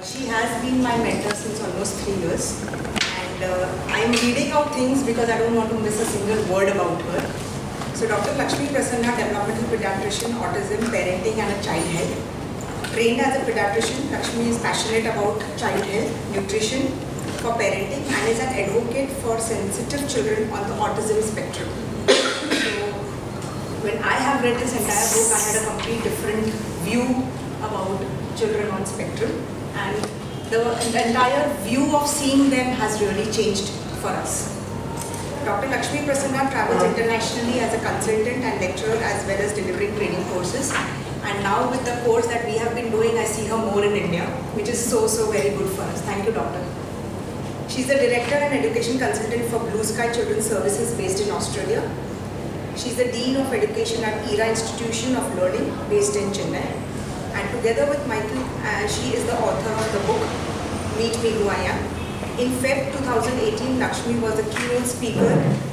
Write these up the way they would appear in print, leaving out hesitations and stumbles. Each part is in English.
She has been my mentor since almost 3 years, and I am reading out things because I don't want to miss a single word about her. So Dr. Lakshmi Prasanna, developmental pediatrician, autism, parenting and a child health. Trained as a pediatrician, Lakshmi is passionate about child health, nutrition, for parenting, and is an advocate for sensitive children on the autism spectrum. So when I have read this entire book, I had a complete different view about children on spectrum, and the entire view of seeing them has really changed for us. Dr. Lakshmi Prasanna travels internationally as a consultant and lecturer, as well as delivering training courses. And now with the course that we have been doing, I see her more in India, which is so very good for us. Thank you, Doctor. She's the director and education consultant for Blue Sky Children's Services based in Australia. She's the Dean of Education at ERA Institution of Learning based in Chennai. And together with Michael, she is the author of the book, Meet Me Who I Am. In Feb 2018, Lakshmi was the keynote speaker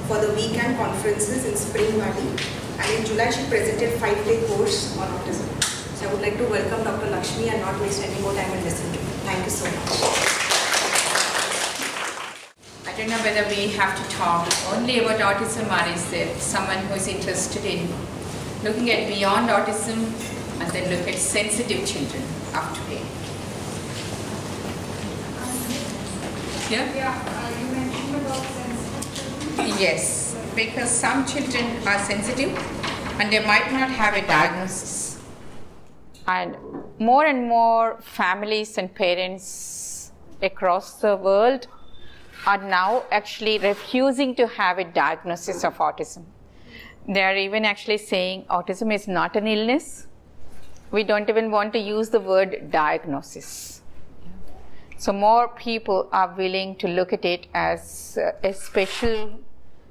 for the weekend conferences in Spring Valley. And in July, she presented a 5-day course on autism. So I would like to welcome Dr. Lakshmi and not waste any more time and listen to her. Thank you so much. I don't know whether we have to talk only about autism, or is there someone who is interested in looking at beyond autism and then look at sensitive children of today. Yeah, you mentioned about sensitive children. Yes, because some children are sensitive and they might not have a diagnosis. And more families and parents across the world are now actually refusing to have a diagnosis of autism. They are even actually saying autism is not an illness. We don't even want to use the word diagnosis. So more people are willing to look at it as a special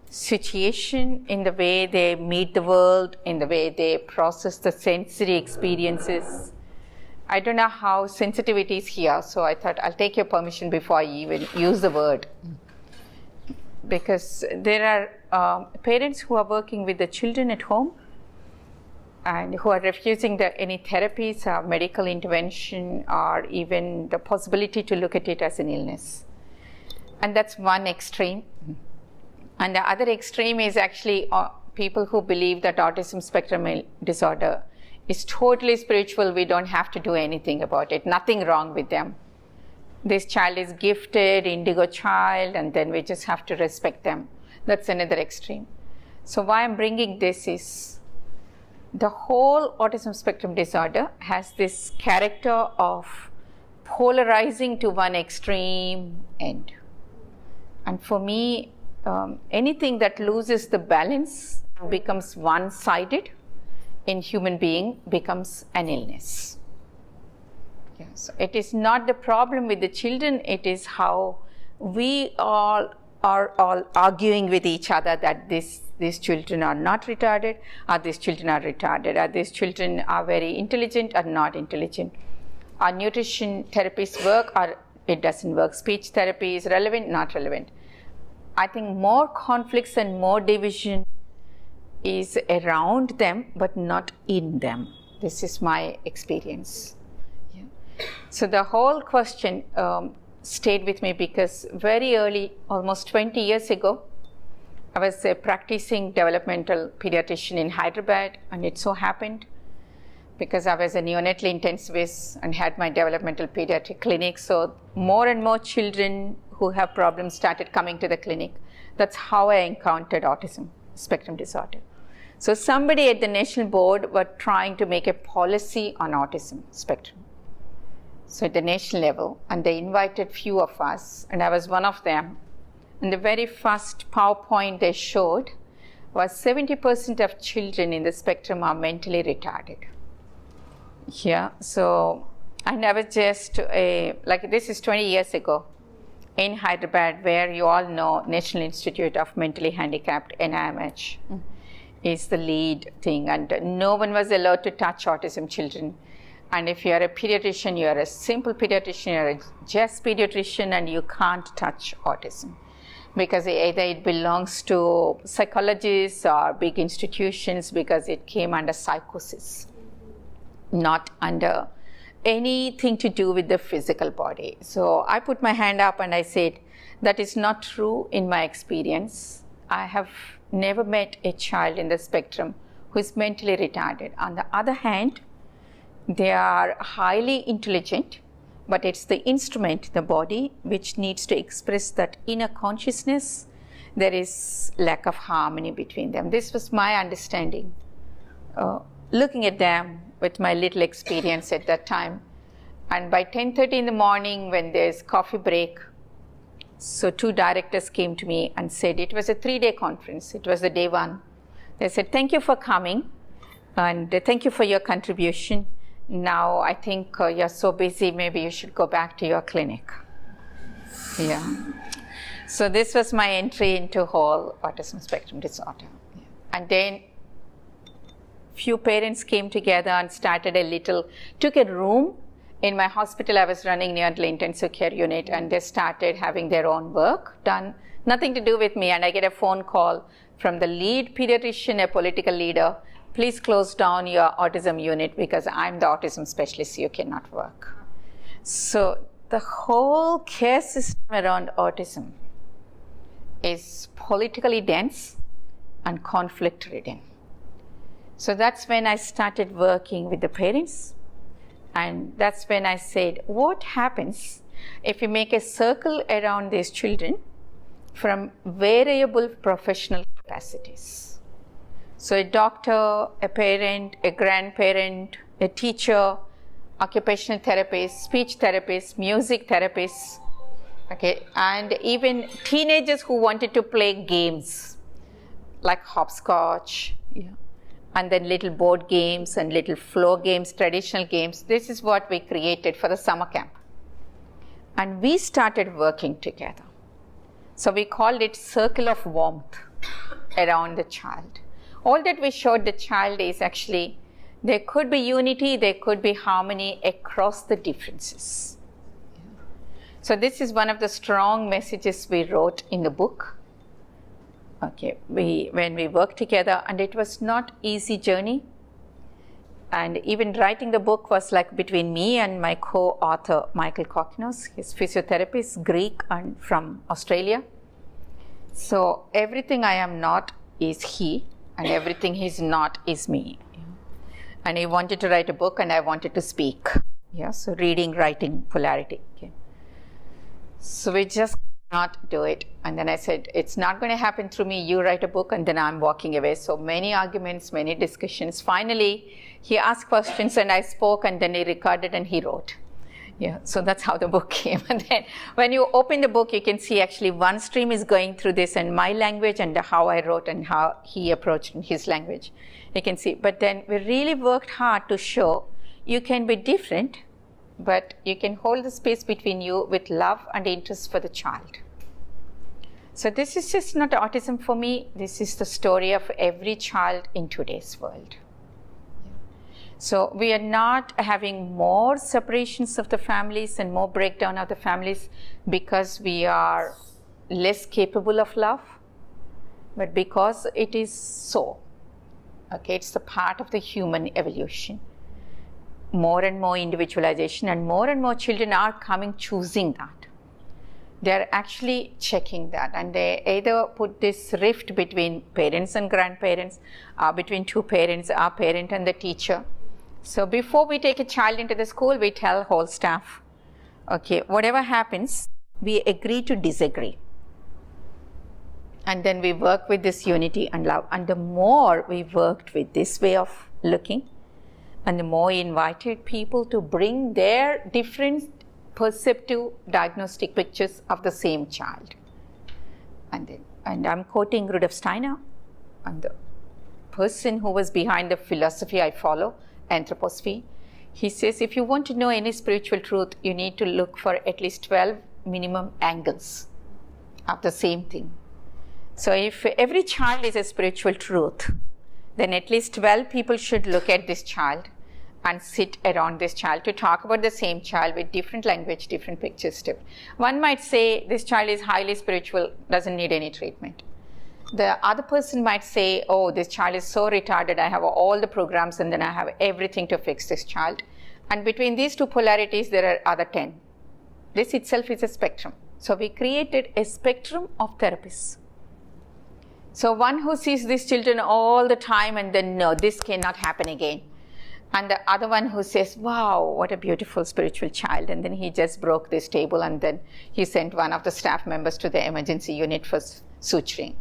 situation in the way they meet the world, in the way they process the sensory experiences. I don't know how sensitive it is here, so I thought I'll take your permission before I even use the word. Because there are parents who are working with the children at home and who are refusing any therapies or medical intervention or even the possibility to look at it as an illness. And that's one extreme. And the other extreme is actually people who believe that autism spectrum disorder is totally spiritual. We don't have to do anything about it. Nothing wrong with them. This child is gifted, indigo child, and then we just have to respect them. That's another extreme. So why I'm bringing this is the whole autism spectrum disorder has this character of polarizing to one extreme end. And for me, anything that loses the balance becomes one-sided in human being becomes an illness. Yeah, so it is not the problem with the children, it is how we all are all arguing with each other that these children are not retarded, or these children are retarded, or these children are very intelligent or not intelligent. Our nutrition therapies work or it doesn't work. Speech therapy is relevant, not relevant. I think more conflicts and more division is around them, but not in them. This is my experience. Yeah. So the whole question stayed with me because very early, almost 20 years ago, I was a practicing developmental pediatrician in Hyderabad, and it so happened because I was a neonatal intensivist and had my developmental pediatric clinic. So more and more children who have problems started coming to the clinic. That's how I encountered autism spectrum disorder. So somebody at the national board were trying to make a policy on autism spectrum. So at the national level, and they invited few of us, and I was one of them. And the very first PowerPoint they showed was 70% of children in the spectrum are mentally retarded. Yeah, so, and I was just like this is 20 years ago in Hyderabad, where you all know National Institute of Mentally Handicapped, NIMH, is the lead thing, and no one was allowed to touch autism children. And if you are a pediatrician, you are a simple pediatrician, you are a just pediatrician, and you can't touch autism because either it belongs to psychologists or big institutions because it came under psychosis, not under anything to do with the physical body. So I put my hand up and I said, that is not true in my experience. I have never met a child in the spectrum who is mentally retarded. On the other hand, they are highly intelligent, but it's the instrument, the body, which needs to express that inner consciousness. There is lack of harmony between them. This was my understanding. Looking at them with my little experience at that time. And by 10:30 in the morning, when there's coffee break, so 2 directors came to me and said, it was a 3-day conference. It was the day 1. They said, thank you for coming and thank you for your contribution. Now I think you're so busy, maybe you should go back to your clinic. Yeah. So this was my entry into whole autism spectrum disorder. Yeah. And then few parents came together and started took a room. In my hospital, I was running neonatal intensive care unit, and they started having their own work done, nothing to do with me. And I get a phone call from the lead pediatrician, a political leader, please close down your autism unit because I'm the autism specialist, you cannot work. So the whole care system around autism is politically dense and conflict ridden. So that's when I started working with the parents. And that's when I said, what happens if you make a circle around these children from variable professional capacities? So a doctor, a parent, a grandparent, a teacher, occupational therapist, speech therapist, music therapist, okay, and even teenagers who wanted to play games like hopscotch, yeah, and then little board games and little floor games, traditional games. This is what we created for the summer camp. And we started working together. So we called it Circle of Warmth around the child. All that we showed the child is actually there could be unity, there could be harmony across the differences. So this is one of the strong messages we wrote in the book. Okay, when we worked together, and it was not easy journey. And even writing the book was like between me and my co-author, Michael Kokkinos. He's physiotherapist, Greek, and from Australia. So everything I am not is he, and everything he's not is me. And he wanted to write a book, and I wanted to speak. Yeah, so reading, writing, polarity. Okay. So we just not do it. And then I said, it's not going to happen through me. You write a book, and then I'm walking away. So many arguments, many discussions. Finally, he asked questions, and I spoke, and then he recorded, and he wrote. Yeah, so that's how the book came. And then when you open the book, you can see actually one stream is going through this and my language and how I wrote and how he approached in his language. You can see. But then we really worked hard to show you can be different, but you can hold the space between you with love and interest for the child. So this is just not autism for me. This is the story of every child in today's world. So we are not having more separations of the families and more breakdown of the families because we are less capable of love, but because it is so. Okay, it's the part of the human evolution. More and more individualization, and more children are coming choosing that. They're actually checking that, and they either put this rift between parents and grandparents, between two parents, our parent and the teacher. So before we take a child into the school, we tell whole staff, okay, whatever happens, we agree to disagree. And then we work with this unity and love. And the more we worked with this way of looking, and the more we invited people to bring their different perceptive diagnostic pictures of the same child. And I'm quoting Rudolf Steiner, and the person who was behind the philosophy I follow, anthroposophy. He says, if you want to know any spiritual truth, you need to look for at least 12 minimum angles of the same thing. So if every child is a spiritual truth, then at least 12 people should look at this child and sit around this child to talk about the same child with different language, different pictures. One might say this child is highly spiritual, doesn't need any treatment. The other person might say, oh, this child is so retarded, I have all the programs and then I have everything to fix this child. And between these two polarities, there are other 10. This itself is a spectrum. So we created a spectrum of therapists. So one who sees these children all the time and then, no, this cannot happen again. And the other one who says, wow, what a beautiful spiritual child. And then he just broke this table, and then he sent one of the staff members to the emergency unit for suturing.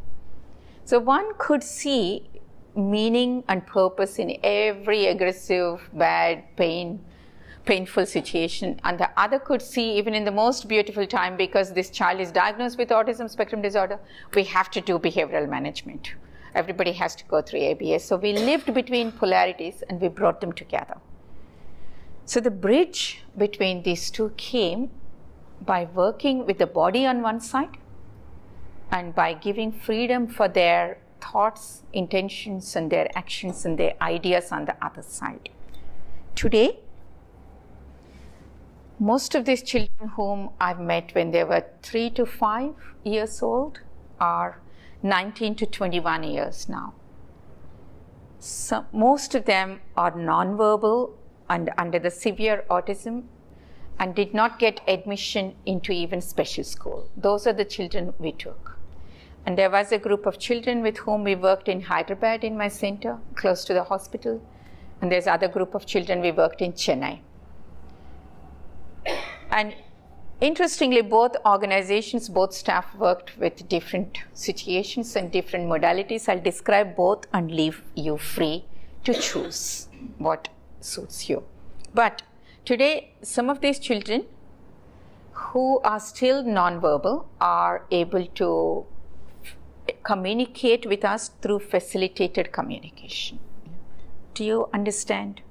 So one could see meaning and purpose in every aggressive, bad, painful situation, and the other could see even in the most beautiful time, because this child is diagnosed with autism spectrum disorder, we have to do behavioral management. Everybody has to go through ABS. So we lived between polarities and we brought them together. So the bridge between these two came by working with the body on one side and by giving freedom for their thoughts, intentions, and their actions and their ideas on the other side. Today, most of these children whom I've met when they were 3 to 5 years old are 19 to 21 years now. So most of them are nonverbal and under the severe autism and did not get admission into even special school. Those are the children we took. And there was a group of children with whom we worked in Hyderabad in my center, close to the hospital. And there's another group of children we worked in Chennai. And interestingly, both organizations, both staff worked with different situations and different modalities. I'll describe both and leave you free to choose what suits you. But today, some of these children who are still nonverbal are able to communicate with us through facilitated communication. Do you understand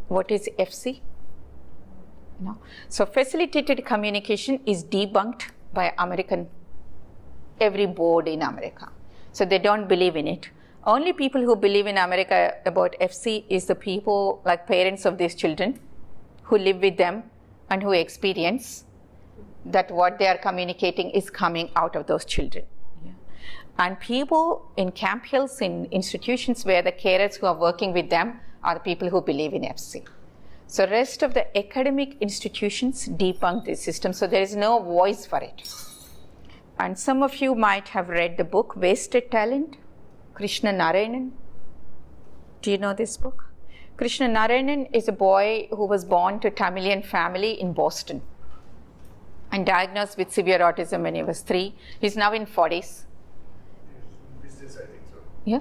what is FC? No. So facilitated communication is debunked by every board in America. So they don't believe in it. Only people who believe in America about FC is the people like parents of these children who live with them and who experience that what they are communicating is coming out of those children. Yeah. And people in Camp Hills, in institutions where the carers who are working with them are the people who believe in FC. So rest of the academic institutions debunk this system, so there is no voice for it. And some of you might have read the book Wasted Talent, Krishna Narayanan. Do you know this book? Krishna Narayanan is a boy who was born to a Tamilian family in Boston and diagnosed with severe autism when he was 3. He's now in 40s. Business, I think so. Yeah.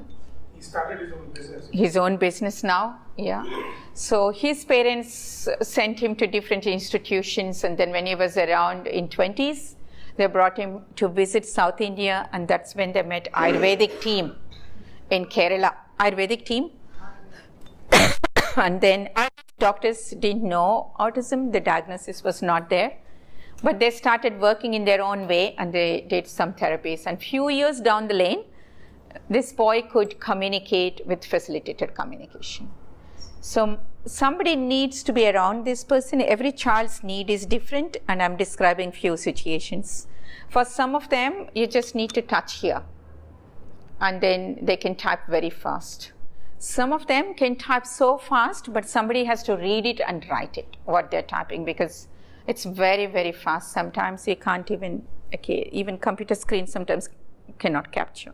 He started his own business. His own business now, yeah. So his parents sent him to different institutions, and then when he was around in 20s, they brought him to visit South India, and that's when they met Ayurvedic team in Kerala. Ayurvedic team. And then doctors didn't know autism, the diagnosis was not there. But they started working in their own way and they did some therapies. And few years down the lane, this boy could communicate with facilitated communication. So somebody needs to be around this person. Every child's need is different, and I'm describing few situations. For some of them, you just need to touch here, and then they can type very fast. Some of them can type so fast, but somebody has to read it and write it, what they're typing, because it's very, very fast. Sometimes you can't even computer screen sometimes cannot capture.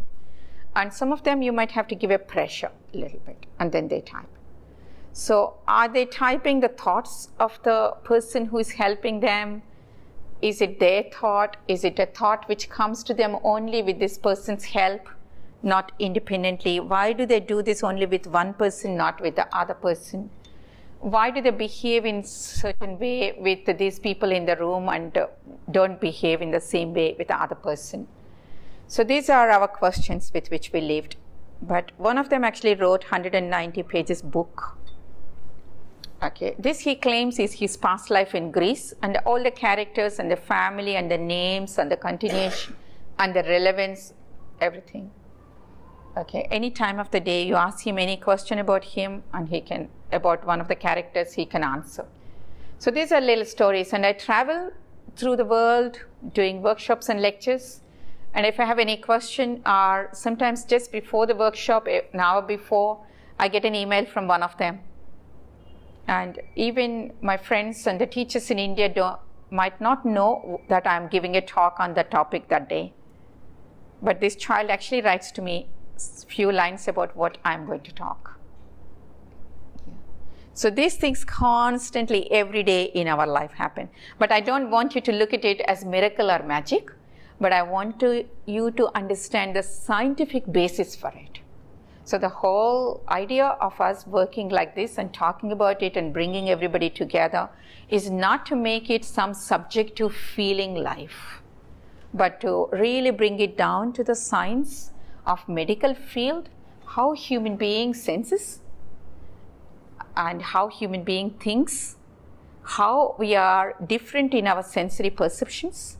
And some of them you might have to give a pressure a little bit, and then they type. So are they typing the thoughts of the person who is helping them? Is it their thought? Is it a thought which comes to them only with this person's help, not independently? Why do they do this only with one person, not with the other person? Why do they behave in certain way with these people in the room and don't behave in the same way with the other person? So these are our questions with which we lived. But one of them actually wrote 190 pages book. Okay, this he claims is his past life in Greece, and all the characters and the family and the names and the continuation and the relevance, everything. Okay, any time of the day you ask him any question about him and he can, about one of the characters, he can answer. So these are little stories, and I travel through the world doing workshops and lectures. And if I have any question, or sometimes just before the workshop, an hour before, I get an email from one of them. And even my friends and the teachers in India might not know that I'm giving a talk on the topic that day. But this child actually writes to me a few lines about what I'm going to talk. Yeah. So these things constantly every day in our life happen. But I don't want you to look at it as miracle or magic, but I want you to understand the scientific basis for it. So the whole idea of us working like this and talking about it and bringing everybody together is not to make it some subjective feeling life, but to really bring it down to the science of medical field, how human being senses and how human being thinks, how we are different in our sensory perceptions,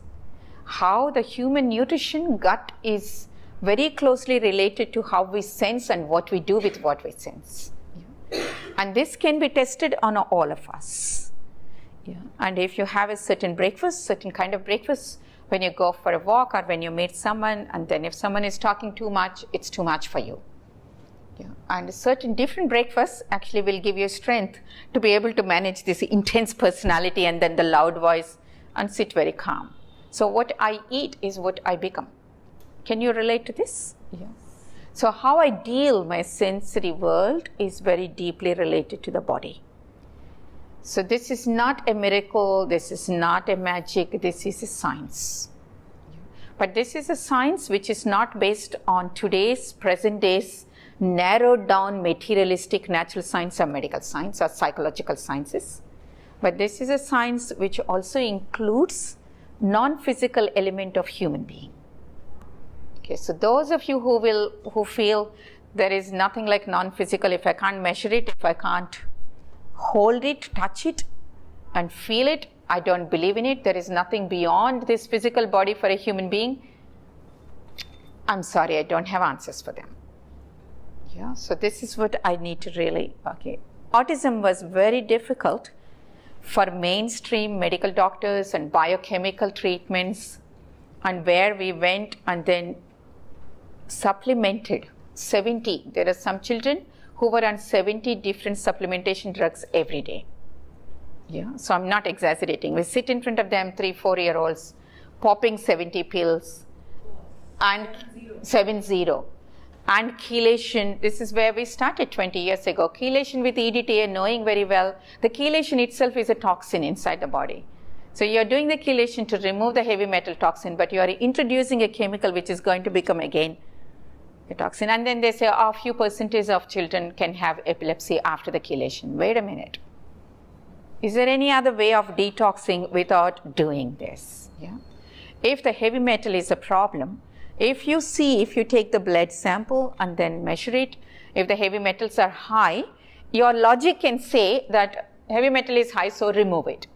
how the human nutrition gut is very closely related to how we sense and what we do with what we sense. Yeah. And this can be tested on all of us. Yeah. And if you have a certain breakfast, certain kind of breakfast, when you go for a walk or when you meet someone, and then if someone is talking too much, it's too much for you. Yeah. And a certain different breakfast actually will give you strength to be able to manage this intense personality and then the loud voice and sit very calm. So what I eat is what I become. Can you relate to this? Yeah. So how I deal my sensory world is very deeply related to the body. So this is not a miracle, this is not a magic, this is a science. But this is a science which is not based on today's, present days, narrowed down materialistic natural science or medical science or psychological sciences. But this is a science which also includes non-physical element of human being. Okay, so those of you who feel there is nothing like non-physical, if I can't measure it, if I can't hold it, touch it, and feel it, I don't believe in it. There is nothing beyond this physical body for a human being. I'm sorry, I don't have answers for them. Yeah, so this is what I need to really, okay. Autism was very difficult for mainstream medical doctors and biochemical treatments, and where we went and then supplemented 70. There are some children who were on 70 different supplementation drugs every day. Yeah, so I'm not exaggerating. We sit in front of them, 3-4-year-olds, popping 70 pills and 70. And chelation, this is where we started 20 years ago. Chelation with EDTA, knowing very well, the chelation itself is a toxin inside the body. So you're doing the chelation to remove the heavy metal toxin, but you are introducing a chemical which is going to become again a toxin. And then they say a few percentage of children can have epilepsy after the chelation. Wait a minute. Is there any other way of detoxing without doing this? Yeah. If the heavy metal is a problem, if you take the blood sample and then measure it, if the heavy metals are high, your logic can say that heavy metal is high, so remove it.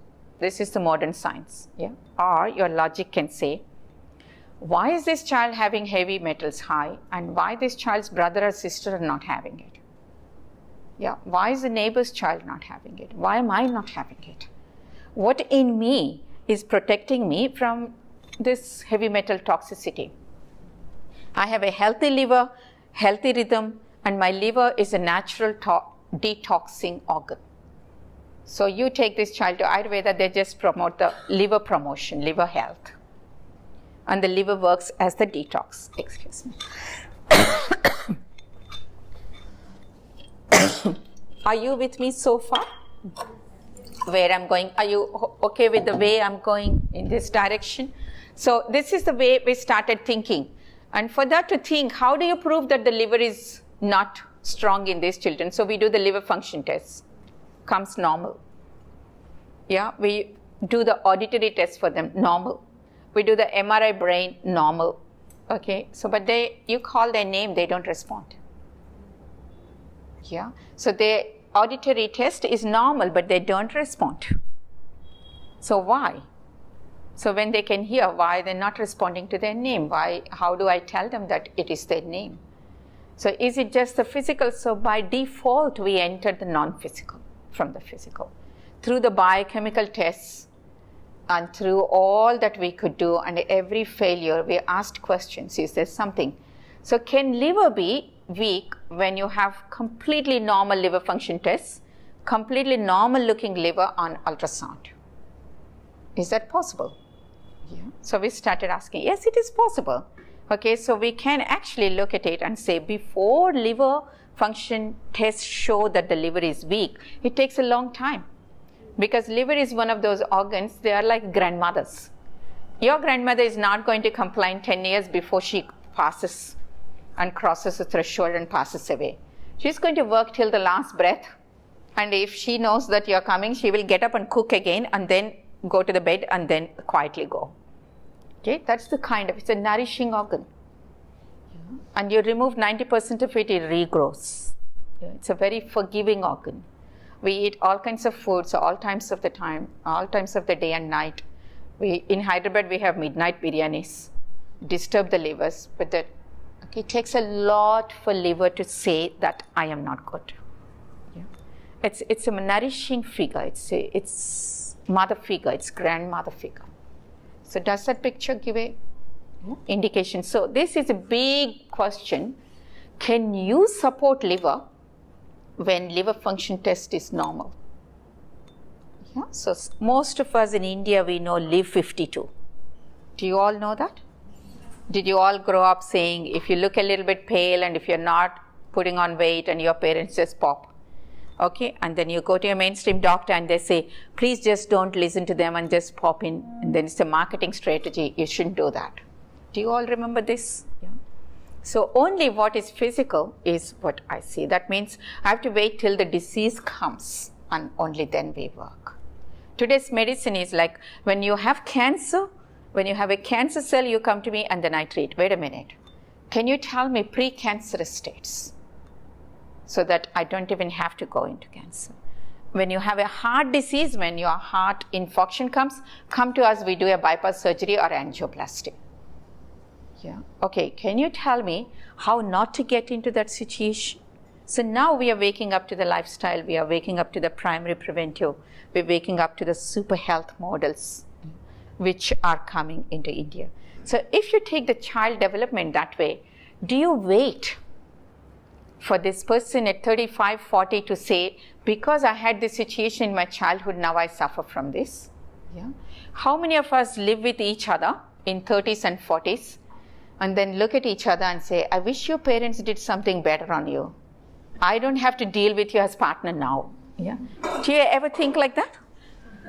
This is the modern science. Yeah. Or your logic can say, why is this child having heavy metals high and why this child's brother or sister are not having it? Yeah. Why is the neighbor's child not having it? Why am I not having it? What in me is protecting me from this heavy metal toxicity? I have a healthy liver, healthy rhythm, and my liver is a natural detoxing organ. So you take this child to Ayurveda, they just promote the liver promotion, liver health. And the liver works as the detox. Excuse me. Are you with me so far? Where I'm going? Are you okay with the way I'm going in this direction? So this is the way we started thinking. And for that to think, how do you prove that the liver is not strong in these children? So we do the liver function test. Comes normal. Yeah, we do the auditory test for them, normal. We do the MRI brain, normal. Okay, so but you call their name, they don't respond. Yeah, so the auditory test is normal, but they don't respond. So why? So when they can hear, why they're not responding to their name? Why? How do I tell them that it is their name? So is it just the physical? So by default, we enter the non-physical from the physical. Through the biochemical tests and through all that we could do, and every failure, we asked questions, is there something? So can liver be weak when you have completely normal liver function tests, completely normal looking liver on ultrasound. Is that possible? Yeah. So we started asking, yes, it is possible. Okay, so we can actually look at it and say before liver function tests show that the liver is weak, it takes a long time. Because liver is one of those organs, they are like grandmothers. Your grandmother is not going to complain 10 years before she passes and crosses the threshold and passes away. She's going to work till the last breath. And if she knows that you're coming, she will get up and cook again and then go to the bed and then quietly go. Okay, that's the kind of, it's a nourishing organ. Yeah. And you remove 90% of it, it regrows. Yeah. It's a very forgiving organ. We eat all kinds of foods all times of the time, all times of the day and night. In Hyderabad, we have midnight biryanis, disturb the livers, but that, okay, it takes a lot for liver to say that I am not good. Yeah. It's a nourishing figure, it's mother figure, it's grandmother figure. So does that picture give a indication? So this is a big question. Can you support liver when liver function test is normal? Yeah. So most of us in India, we know live 52. Do you all know that? Did you all grow up saying if you look a little bit pale and if you're not putting on weight and your parents just pop? Okay, and then you go to a mainstream doctor and they say, please just don't listen to them and just pop in. And then it's a marketing strategy. You shouldn't do that. Do you all remember this? Yeah. So only what is physical is what I see. That means I have to wait till the disease comes and only then we work. Today's medicine is like when you have cancer, when you have a cancer cell, you come to me and then I treat. Wait a minute. Can you tell me pre-cancerous states? So that I don't even have to go into cancer. When you have a heart disease, when your heart infarction comes, come to us, we do a bypass surgery or angioplasty. Yeah. Okay, can you tell me how not to get into that situation? So now we are waking up to the lifestyle, we are waking up to the primary preventive, we're waking up to the super health models which are coming into India. So if you take the child development that way, do you wait for this person at 35, 40 to say, because I had this situation in my childhood, now I suffer from this? Yeah. How many of us live with each other in 30s and 40s and then look at each other and say, I wish your parents did something better on you. I don't have to deal with you as partner now. Yeah. Do you ever think like that?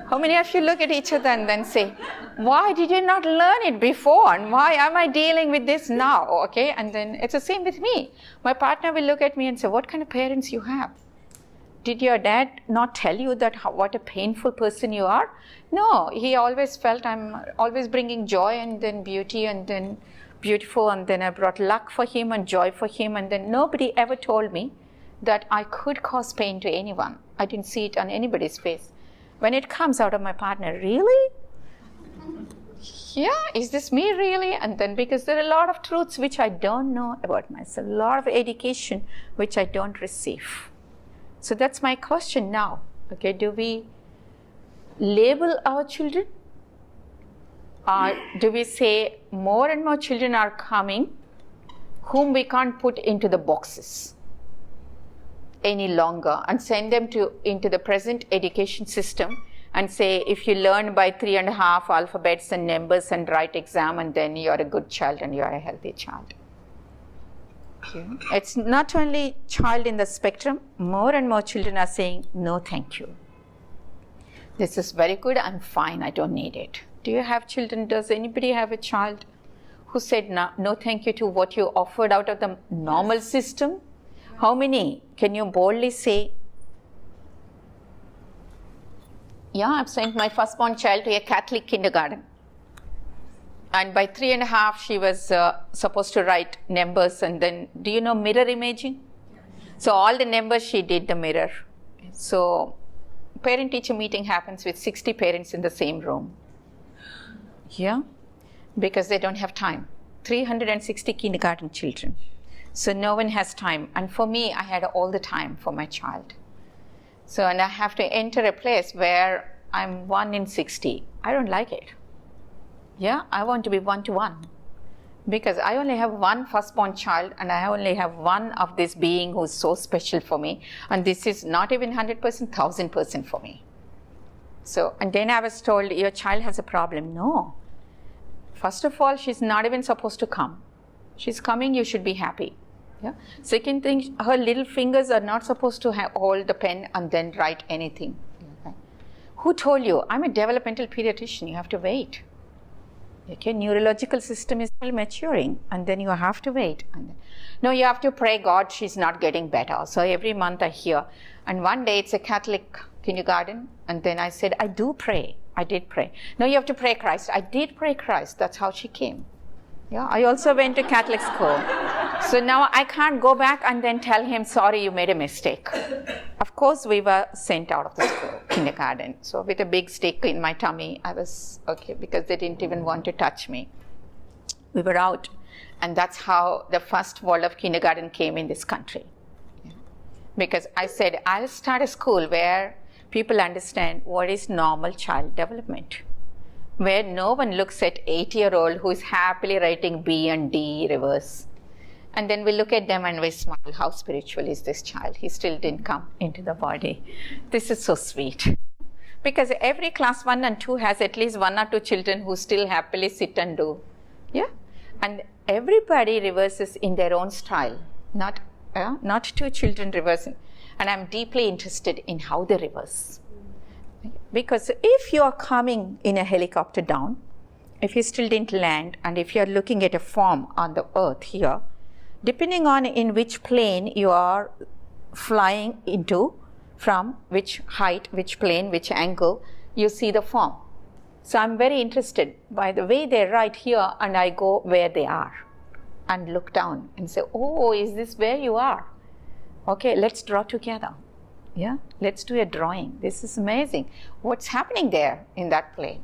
How many of you look at each other and then say, why did you not learn it before? And why am I dealing with this now? Okay, and then it's the same with me. My partner will look at me and say, what kind of parents you have? Did your dad not tell you that what a painful person you are? No, he always felt I'm always bringing joy and then beauty and then beautiful, and then I brought luck for him and joy for him, and then nobody ever told me that I could cause pain to anyone. I didn't see it on anybody's face. When it comes out of my partner, really? Yeah, is this me really? And then because there are a lot of truths which I don't know about myself, a lot of education which I don't receive. So that's my question now. Okay, do we label our children? Or do we say more and more children are coming whom we can't put into the boxes any longer and send them into the present education system and say, if you learn by 3.5 alphabets and numbers and write exam, and then you're a good child and you're a healthy child. Okay. It's not only child in the spectrum, more and more children are saying, no, thank you. This is very good, I'm fine, I don't need it. Do you have children? Does anybody have a child who said no thank you to what you offered out of the normal system? How many can you boldly say, yeah, I've sent my firstborn child to a Catholic kindergarten. And by 3.5, she was supposed to write numbers, and then, do you know mirror imaging? So all the numbers she did the mirror. So parent-teacher meeting happens with 60 parents in the same room. Yeah, because they don't have time. 360 kindergarten children. So no one has time. And for me, I had all the time for my child. So, and I have to enter a place where I'm 1 in 60. I don't like it. Yeah, I want to be 1-to-1. Because I only have one firstborn child and I only have one of this being who's so special for me. And this is not even 100%, 1000% for me. So, and then I was told, your child has a problem. No. First of all, she's not even supposed to come. She's coming, you should be happy. Yeah. Second thing, her little fingers are not supposed to hold the pen and then write anything. Okay. Who told you? I'm a developmental pediatrician. You have to wait. Okay, neurological system is still maturing, and then you have to wait. And then, no, you have to pray, God, she's not getting better. So every month I hear, and one day it's a Catholic kindergarten, and then I said, I do pray. I did pray. No, you have to pray Christ. I did pray Christ. That's how she came. Yeah, I also went to Catholic school. So now I can't go back and then tell him, sorry, you made a mistake. Of course, we were sent out of the school, kindergarten. So with a big stick in my tummy, I was okay because they didn't even want to touch me. We were out. And that's how the first world of kindergarten came in this country. Yeah. Because I said, I'll start a school where people understand what is normal child development, where no one looks at 8-year-old who is happily writing B and D reverse. And then we look at them and we smile, how spiritual is this child? He still didn't come into the body. This is so sweet. Because every class 1 and 2 has at least 1 or 2 children who still happily sit and do. Yeah? And everybody reverses in their own style, not 2 children reversing. And I'm deeply interested in how they reverse. Because if you are coming in a helicopter down, if you still didn't land, and if you are looking at a form on the earth here, depending on in which plane you are flying into, from which height, which plane, which angle, you see the form. So I'm very interested by the way they write here, and I go where they are and look down and say, oh, is this where you are? Okay, let's draw together. Yeah, let's do a drawing. This is amazing. What's happening there in that plane?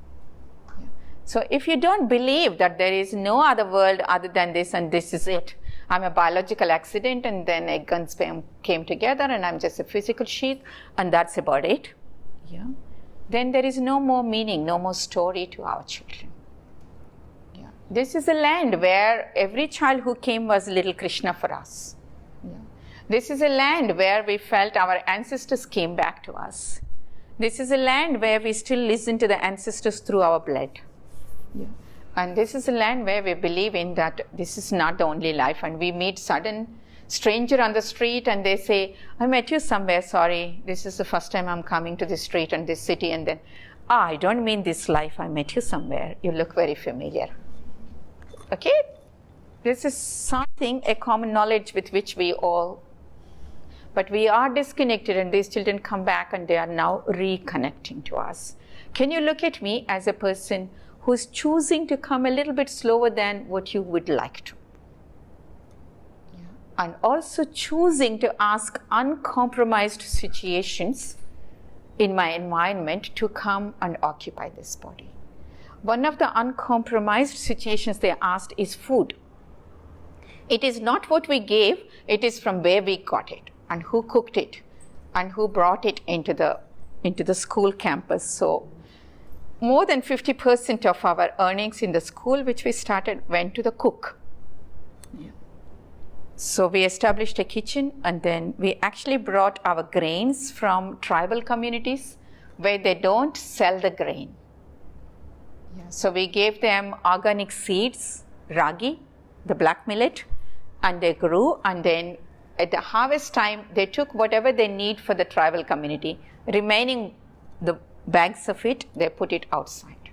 Yeah. So if you don't believe that there is no other world other than this and this is it, I'm a biological accident and then egg and sperm came together and I'm just a physical sheath and that's about it, yeah, then there is no more meaning, no more story to our children. Yeah. This is a land where every child who came was little Krishna for us. Yeah. This is a land where we felt our ancestors came back to us. This is a land where we still listen to the ancestors through our blood. Yeah. And this is a land where we believe in that this is not the only life. And we meet sudden stranger on the street and they say, I met you somewhere, sorry, this is the first time I'm coming to this street and this city. And then, I don't mean this life, I met you somewhere. You look very familiar. Okay? This is something, a common knowledge with which we all, but we are disconnected and these children come back and they are now reconnecting to us. Can you look at me as a person who's choosing to come a little bit slower than what you would like to? Yeah. And also choosing to ask uncompromised situations in my environment to come and occupy this body. One of the uncompromised situations they asked is food. It is not what we gave, it is from where we got it and who cooked it and who brought it into the school campus. So more than 50% of our earnings in the school which we started went to the cook. Yeah. So we established a kitchen and then we actually brought our grains from tribal communities where they don't sell the grain. Yeah. So we gave them organic seeds, ragi, the black millet, and they grew, and then at the harvest time they took whatever they need for the tribal community, remaining the bags of it, they put it outside.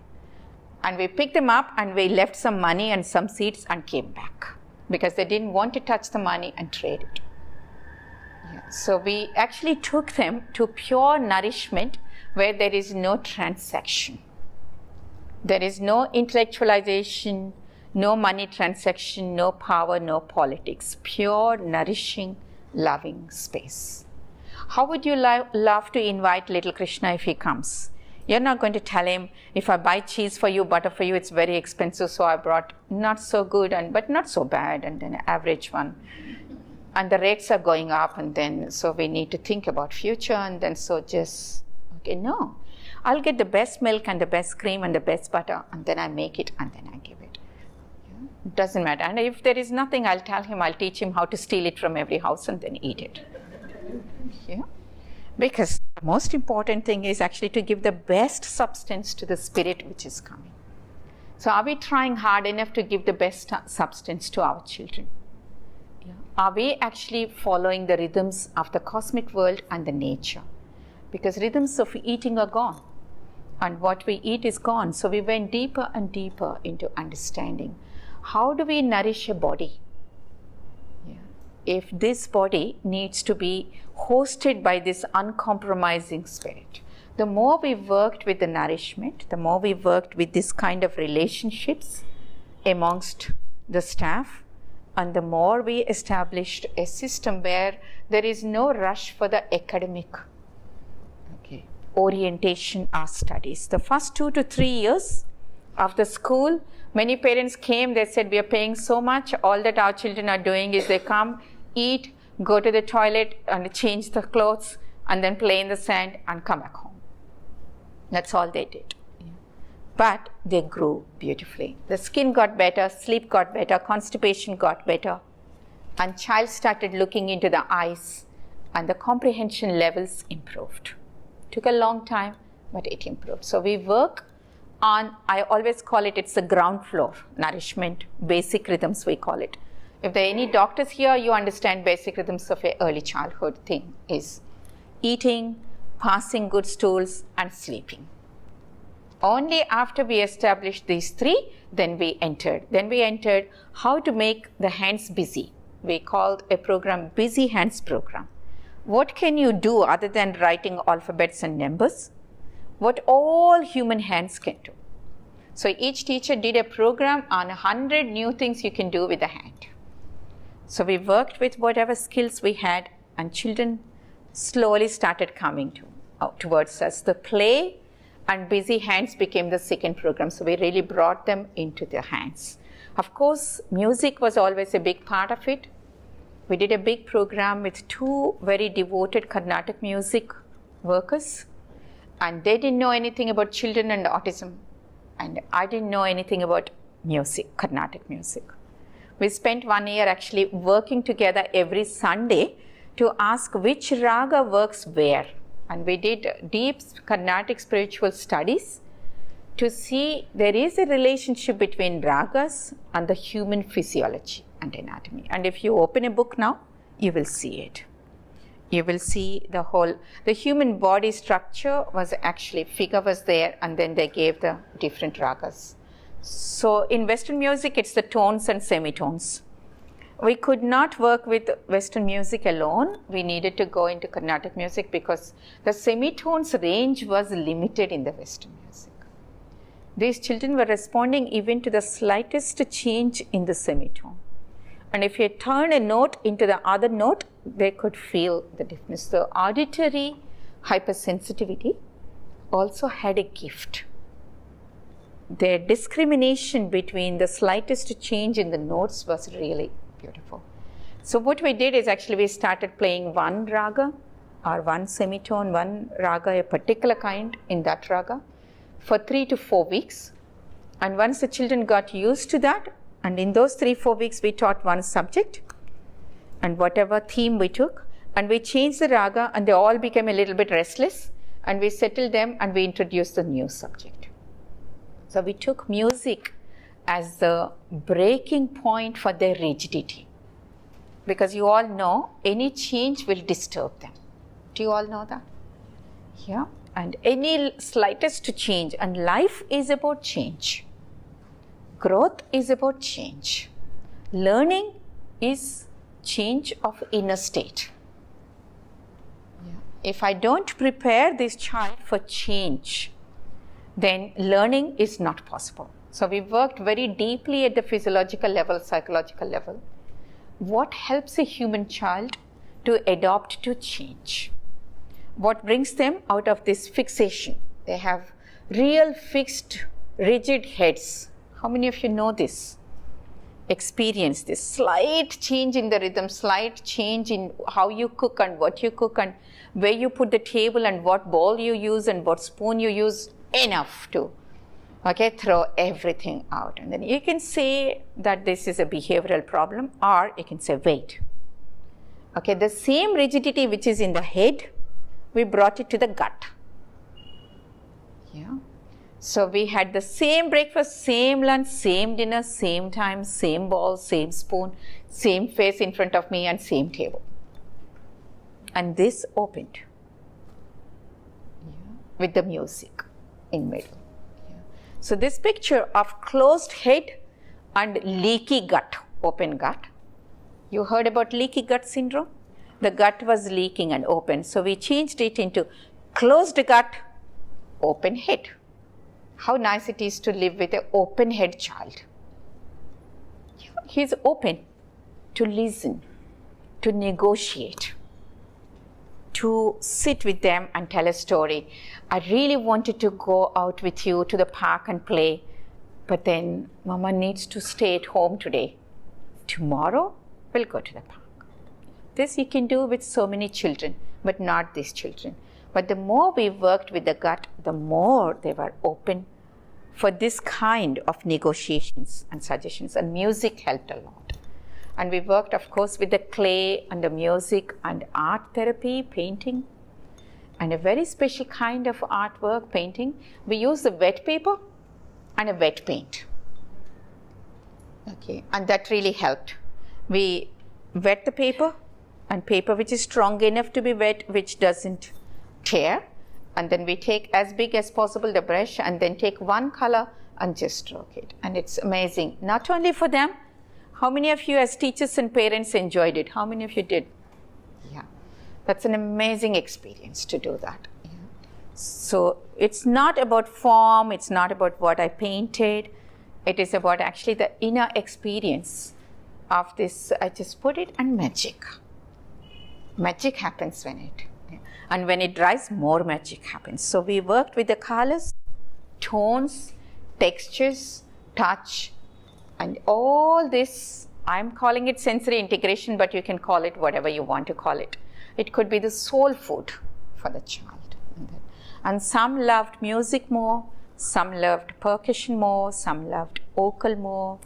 And we picked them up and we left some money and some seeds and came back because they didn't want to touch the money and trade it. Yeah. So we actually took them to pure nourishment where there is no transaction. There is no intellectualization, no money transaction, no power, no politics. Pure, nourishing, loving space. How would you love to invite little Krishna if he comes? You're not going to tell him, if I buy cheese for you, butter for you, it's very expensive, so I brought not so good, but not so bad, and then an average one. And the rates are going up, and then so we need to think about future, and then so just, okay, no. I'll get the best milk and the best cream and the best butter, and then I make it, and then I give it. Yeah. Doesn't matter. And if there is nothing, I'll tell him, I'll teach him how to steal it from every house and then eat it. Yeah. Because the most important thing is actually to give the best substance to the spirit which is coming. So are we trying hard enough to give the best substance to our children? Yeah. Are we actually following the rhythms of the cosmic world and the nature? Because rhythms of eating are gone and what we eat is gone. So we went deeper and deeper into understanding. How do we nourish a body? Yeah. If this body needs to be hosted by this uncompromising spirit, the more we worked with the nourishment, the more we worked with this kind of relationships amongst the staff, and the more we established a system where there is no rush for the academic orientation or studies. The first 2 to 3 years of the school, many parents came, they said, we are paying so much, all that our children are doing is they come, eat, go to the toilet and change the clothes and then play in the sand and come back home. That's all they did. Yeah. But they grew beautifully. The skin got better, sleep got better, constipation got better, and child started looking into the eyes and the comprehension levels improved. Took a long time, but it improved. So we work on, I always call it, it's the ground floor nourishment, basic rhythms we call it. If there are any doctors here, you understand basic rhythms of an early childhood thing is eating, passing good stools, and sleeping. Only after we established these three, then we entered. Then we entered how to make the hands busy. We called a program Busy Hands Program. What can you do other than writing alphabets and numbers? What all human hands can do. So each teacher did a program on 100 new things you can do with the hand. So we worked with whatever skills we had, and children slowly started coming towards us. The play and busy hands became the second program. So we really brought them into their hands. Of course, music was always a big part of it. We did a big program with 2 very devoted Carnatic music workers, and they didn't know anything about children and autism, and I didn't know anything about music, Carnatic music. We spent 1 year actually working together every Sunday to ask which raga works where, and we did deep Carnatic spiritual studies to see there is a relationship between ragas and the human physiology and anatomy. And if you open a book now, you will see it. You will see the human body structure was actually, figure was there, and then they gave the different ragas. So in Western music, it's the tones and semitones. We could not work with Western music alone. We needed to go into Carnatic music because the semitones range was limited in the Western music. These children were responding even to the slightest change in the semitone. And if you turn a note into the other note, they could feel the difference. The auditory hypersensitivity also had a gift. Their discrimination between the slightest change in the notes was really beautiful. So what we did is actually we started playing one raga or one semitone, one raga, a particular kind in that raga for 3 to 4 weeks. And once the children got used to that, and in those 3-4 weeks, we taught one subject and whatever theme we took, and we changed the raga, and they all became a little bit restless, and we settled them and we introduced the new subject. So we took music as the breaking point for their rigidity, because you all know any change will disturb them. Do you all know that? Yeah. And any slightest change, and life is about change. Growth is about change. Learning is change of inner state. Yeah. If I don't prepare this child for change, then learning is not possible. So we worked very deeply at the physiological level, psychological level. What helps a human child to adapt to change? What brings them out of this fixation? They have real fixed, rigid heads. How many of you know this? Experience this slight change in the rhythm, slight change in how you cook and what you cook and where you put the table and what bowl you use and what spoon you use, enough to Okay, throw everything out. And then you can say that this is a behavioral problem, or you can say wait. Okay, the same rigidity which is in the head, we brought it to the gut. Yeah. So we had the same breakfast, same lunch, same dinner, same time, same bowl, same spoon, same face in front of me, and same table. And this opened, with the music in middle. So this picture of closed head and leaky gut, open gut. You heard about leaky gut syndrome? The gut was leaking and open. So we changed it into closed gut, open head. How nice it is to live with an open head child. He's open to listen, to negotiate, to sit with them and tell a story. I really wanted to go out with you to the park and play, but then Mama needs to stay at home today. Tomorrow, we'll go to the park. This you can do with so many children, but not these children. But the more we worked with the gut, the more they were open for this kind of negotiations and suggestions, and music helped a lot. And we worked, of course, with the clay and the music and art therapy, painting, and a very special kind of artwork, painting. We use the wet paper and a wet paint. Okay, and that really helped. We wet the paper, and paper which is strong enough to be wet, which doesn't tear. And then we take as big as possible the brush and then take one color and just stroke it. And it's amazing, not only for them. How many of you as teachers and parents enjoyed it? How many of you did? Yeah, that's an amazing experience to do that. Yeah. So it's not about form, it's not about what I painted. It is about actually the inner experience of this. I just put it, and magic. Magic happens when it, and when it dries, more magic happens. So we worked with the colors, tones, textures, touch, and all this. I'm calling it sensory integration, but you can call it whatever you want to call it. It could be the soul food for the child. And some loved music more, some loved percussion more, some loved vocal more,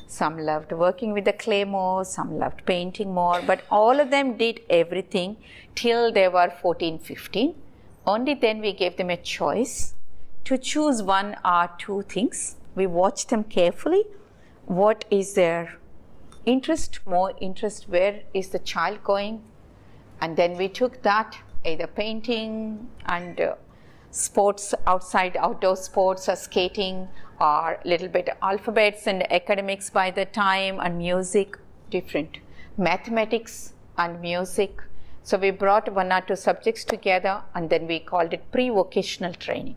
some loved working with the clay more, some loved painting more, but all of them did everything till they were 14, 15. Only then we gave them a choice to choose one or two things. We watched them carefully. What is their interest, more interest, where is the child going? And then we took that, either painting and sports, outside, outdoor sports, or skating, or little bit alphabets and academics by the time, and music, different. Mathematics and music. So we brought one or two subjects together, and then we called it pre-vocational training.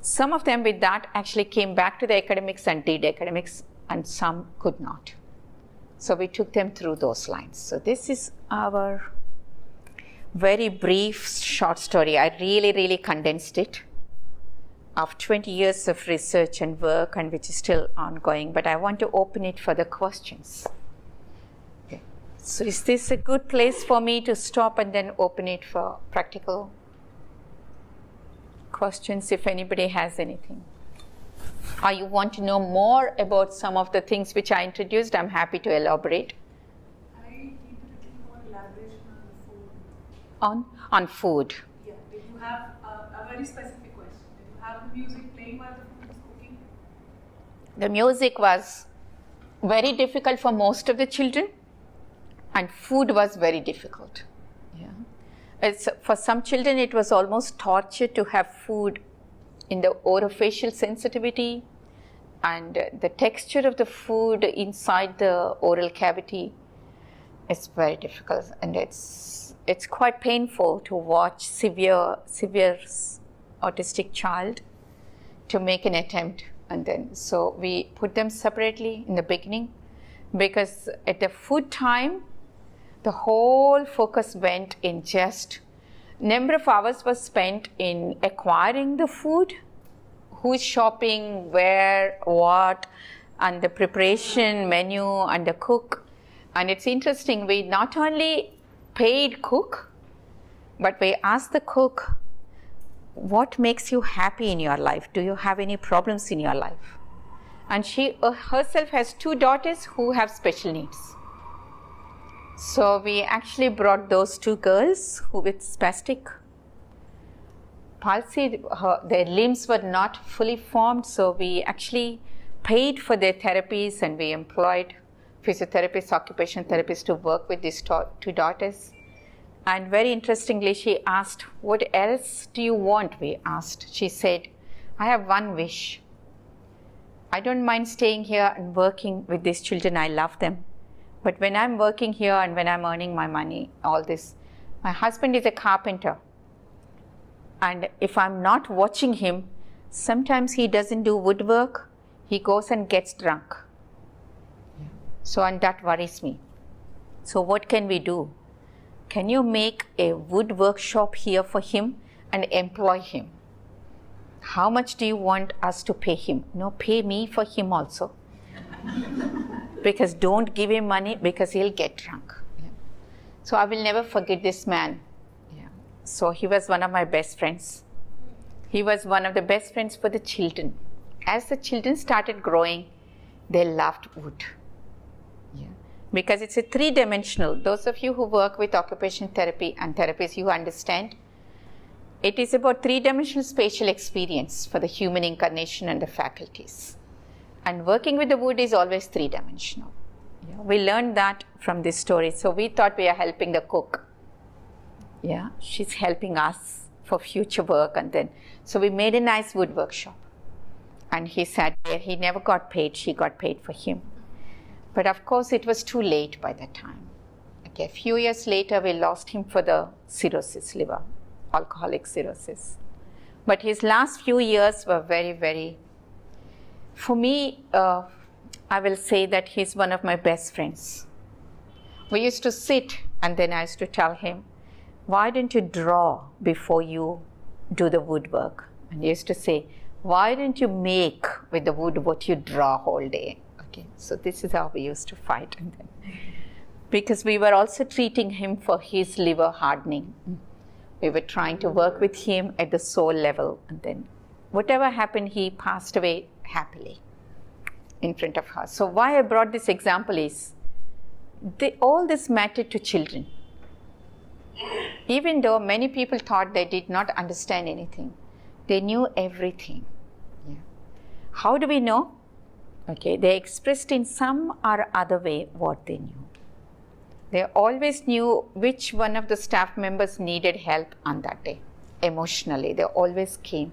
Some of them with that actually came back to the academics and did academics, and some could not. So we took them through those lines. So this is our very brief short story. I really condensed it of 20 years of research and work, and which is still ongoing, but I want to open it for the questions. Okay. So is this a good place for me to stop and then open it for practical questions, if anybody has anything? Or you want to know more about some of the things which I introduced, I'm happy to elaborate. I need a little more elaboration on the food. On food. Yeah, did you have a very specific question? Did you have the music playing while the food was cooking? The music was very difficult for most of the children, and food was very difficult. Yeah. For some children, it was almost torture to have food in the orofacial sensitivity, and the texture of the food inside the oral cavity is very difficult, and it's quite painful to watch severe autistic child to make an attempt. And then so we put them separately in the beginning, because at the food time the whole focus went in just number of hours was spent in acquiring the food, who's shopping, where, what, and the preparation menu and the cook. And it's interesting, we not only paid cook, but we asked the cook, what makes you happy in your life? Do you have any problems in your life? And she herself has 2 daughters who have special needs. So we actually brought those 2 girls who with spastic palsy, their limbs were not fully formed, so we actually paid for their therapies and we employed physiotherapists, occupational therapists to work with these 2 daughters. And very interestingly, she asked, what else do you want? We asked. She said, I have one wish. I don't mind staying here and working with these children. I love them. But when I'm working here and when I'm earning my money, all this, my husband is a carpenter. And if I'm not watching him, sometimes he doesn't do woodwork. He goes and gets drunk. So, and that worries me. So what can we do? Can you make a wood workshop here for him and employ him? How much do you want us to pay him? No, pay me for him also. Because don't give him money because he'll get drunk. Yeah. So I will never forget this man. Yeah. So he was one of my best friends. He was one of the best friends for the children. As the children started growing, they loved wood. Yeah. Because it's a 3-dimensional. Those of you who work with occupational therapy and therapies, you understand. It is about 3-dimensional spatial experience for the human incarnation and the faculties. And working with the wood is always 3-dimensional. Yeah. We learned that from this story. So we thought we are helping the cook. Yeah, she's helping us for future work. And then, so we made a nice wood workshop. And he sat there. He never got paid. She got paid for him. But of course, it was too late by that time. Okay, a few years later, we lost him for the cirrhosis, liver, alcoholic cirrhosis. But his last few years were very, very, for me, I will say that he's one of my best friends. We used to sit and then I used to tell him, why don't you draw before you do the woodwork? And he used to say, why don't you make with the wood what you draw whole day? Okay, so this is how we used to fight. And then, because we were also treating him for his liver hardening. We were trying to work with him at the soul level. And then whatever happened, he passed away happily in front of her. So why I brought this example is, all this mattered to children. Even though many people thought they did not understand anything, they knew everything. Yeah. How do we know? Okay, they expressed in some or other way what they knew. They always knew which one of the staff members needed help on that day. Emotionally, they always came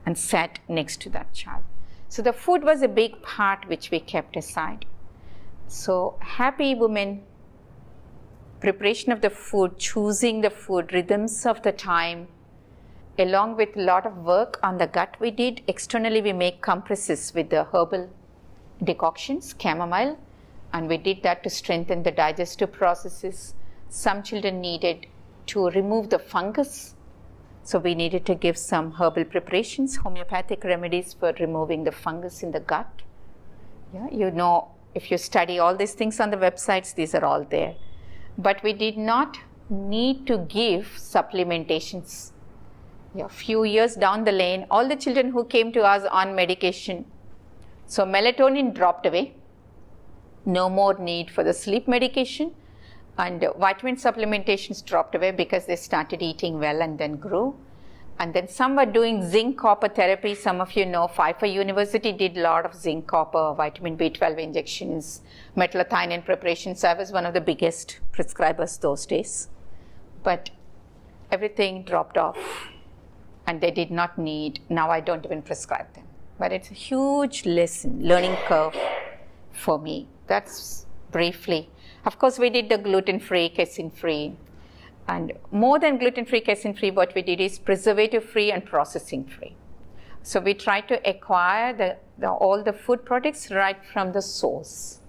and sat next to that child. So the food was a big part which we kept aside. So happy women, preparation of the food, choosing the food, rhythms of the time, along with a lot of work on the gut we did. Externally, we make compresses with the herbal decoctions, chamomile, and we did that to strengthen the digestive processes. Some children needed to remove the fungus, so we needed to give some herbal preparations, homeopathic remedies for removing the fungus in the gut. Yeah, you know, if you study all these things on the websites, these are all there. But we did not need to give supplementations. Yeah, few years down the lane, all the children who came to us on medication, so melatonin dropped away, no more need for the sleep medication, and vitamin supplementations dropped away because they started eating well and then grew. And then some were doing zinc copper therapy. Some of you know Pfeiffer University did a lot of zinc copper, vitamin B12 injections, metallothionein preparations. I was one of the biggest prescribers those days. But everything dropped off and they did not need, now I don't even prescribe them. But it's a huge learning curve for me. That's briefly. Of course, we did the gluten-free, casein-free. And more than gluten-free, casein-free, what we did is preservative-free and processing-free. So we tried to acquire all the food products right from the source.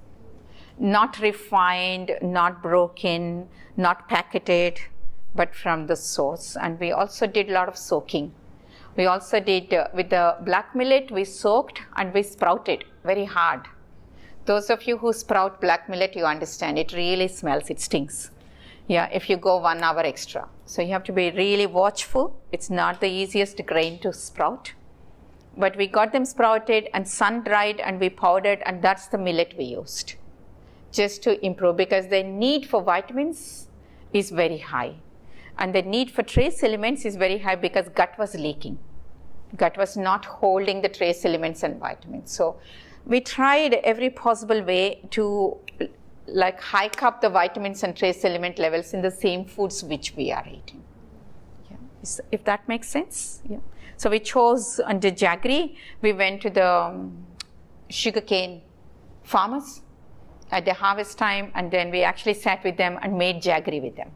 Not refined, not broken, not packaged, but from the source. And we also did a lot of soaking. We also did, with the black millet, we soaked and we sprouted very hard. Those of you who sprout black millet, you understand, it really smells, it stinks. Yeah, if you go 1 hour extra. So you have to be really watchful. It's not the easiest grain to sprout. But we got them sprouted and sun-dried and we powdered, and that's the millet we used just to improve, because the need for vitamins is very high. And the need for trace elements is very high because gut was leaking. Gut was not holding the trace elements and vitamins. So we tried every possible way to like hike up the vitamins and trace element levels in the same foods which we are eating. Yeah. If that makes sense. Yeah. So we chose under jaggery, we went to the sugarcane farmers at the harvest time, and then we actually sat with them and made jaggery with them.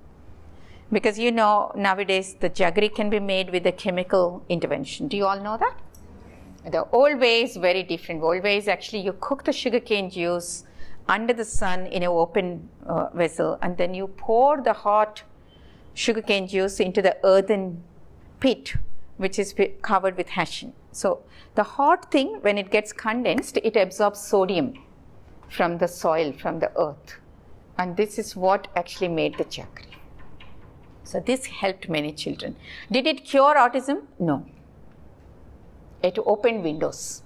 Because you know, nowadays the jaggery can be made with a chemical intervention. Do you all know that? The old way is very different. The old way is actually you cook the sugarcane juice under the sun in an open vessel, and then you pour the hot sugarcane juice into the earthen pit, which is covered with hashing. So the hot thing, when it gets condensed, it absorbs sodium from the soil, from the earth. And this is what actually made the jaggery. So this helped many children. Did it cure autism? No. It opened windows.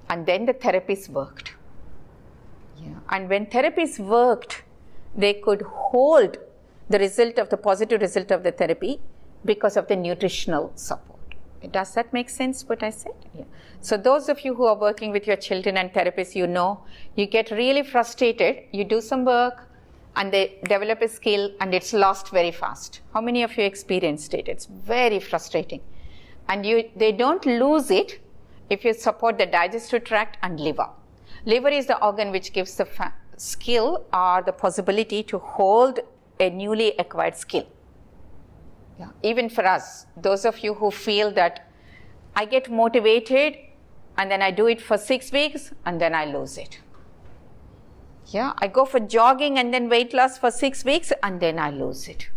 And then the therapies worked. Yeah. And when therapies worked, they could hold the result of the positive result of the therapy because of the nutritional support. Does that make sense what I said? Yeah. So those of you who are working with your children and therapists, you know, you get really frustrated, you do some work and they develop a skill and it's lost very fast. How many of you experienced it? It's very frustrating. And they don't lose it if you support the digestive tract and liver. Liver is the organ which gives the skill or the possibility to hold a newly acquired skill. Yeah. Even for us, those of you who feel that I get motivated and then I do it for 6 weeks and then I lose it. Yeah, I go for jogging and then weight loss for 6 weeks and then I lose it.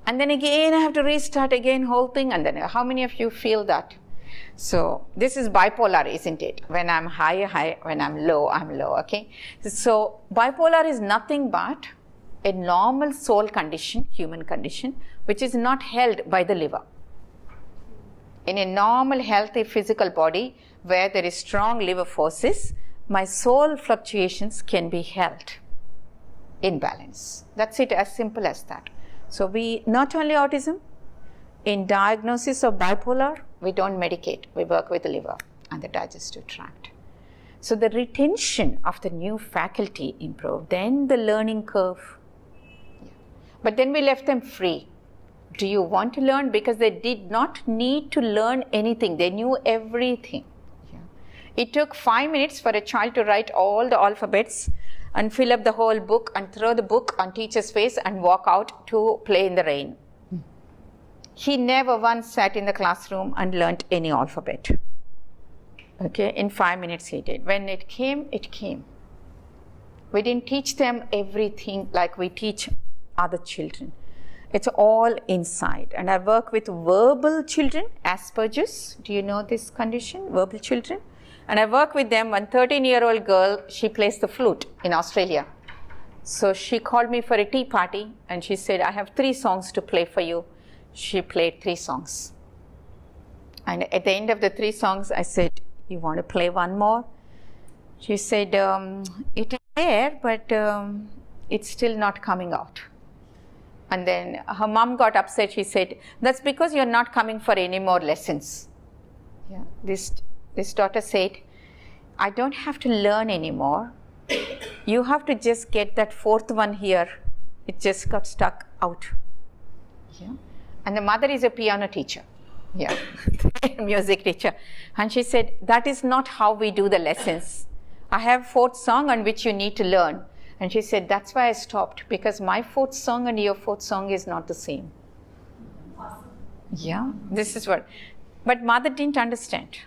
And then again I have to restart again whole thing, and then how many of you feel that? So this is bipolar, isn't it? When I'm high, when I'm low, okay? So bipolar is nothing but a normal soul condition, human condition, which is not held by the liver. In a normal, healthy physical body where there is strong liver forces, my soul fluctuations can be held in balance. That's it, as simple as that. So we, not only autism, in diagnosis of bipolar, we don't medicate, we work with the liver and the digestive tract. So the retention of the new faculty improved, then the learning curve. Yeah. But then we left them free. Do you want to learn? Because they did not need to learn anything, they knew everything. Yeah. It took 5 minutes for a child to write all the alphabets and fill up the whole book and throw the book on teacher's face and walk out to play in the rain. He never once sat in the classroom and learnt any alphabet. Okay, in 5 minutes he did. When it came, it came. We didn't teach them everything like we teach other children. It's all inside. And I work with verbal children, Asperger's. Do you know this condition, verbal children? And I work with them. One 13-year-old girl, she plays the flute in Australia. So she called me for a tea party and she said, I have 3 songs to play for you. She played 3 songs. And at the end of the 3 songs, I said, you want to play one more? She said, it is there, but it's still not coming out. And then her mom got upset. She said, that's because you're not coming for any more lessons. Yeah. This daughter said, I don't have to learn anymore. You have to just get that 4th one here. It just got stuck out. Yeah. And the mother is a piano teacher. Yeah, music teacher. And she said, that is not how we do the lessons. I have 4th song on which you need to learn. And she said, that's why I stopped, because my 4th song and your 4th song is not the same. Awesome. Yeah, this is what. But mother didn't understand.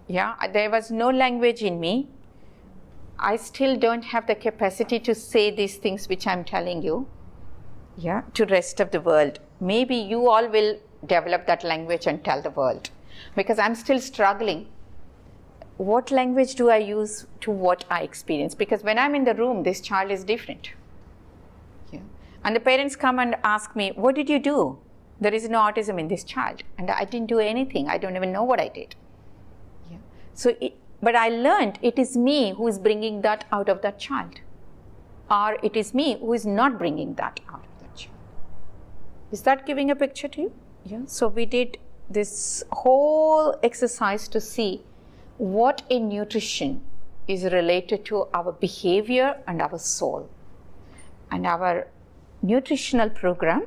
Yeah, there was no language in me. I still don't have the capacity to say these things which I'm telling you. Yeah, to rest of the world. Maybe you all will develop that language and tell the world. Because I'm still struggling. What language do I use to what I experience? Because when I'm in the room, this child is different. And the parents come and ask me, what did you do? There is no autism in this child. And I didn't do anything. I don't even know what I did. Yeah. But I learned it is me who is bringing that out of that child. Or it is me who is not bringing that out of that child. Is that giving a picture to you? Yeah. So we did this whole exercise to see what in nutrition is related to our behavior and our soul. And our nutritional program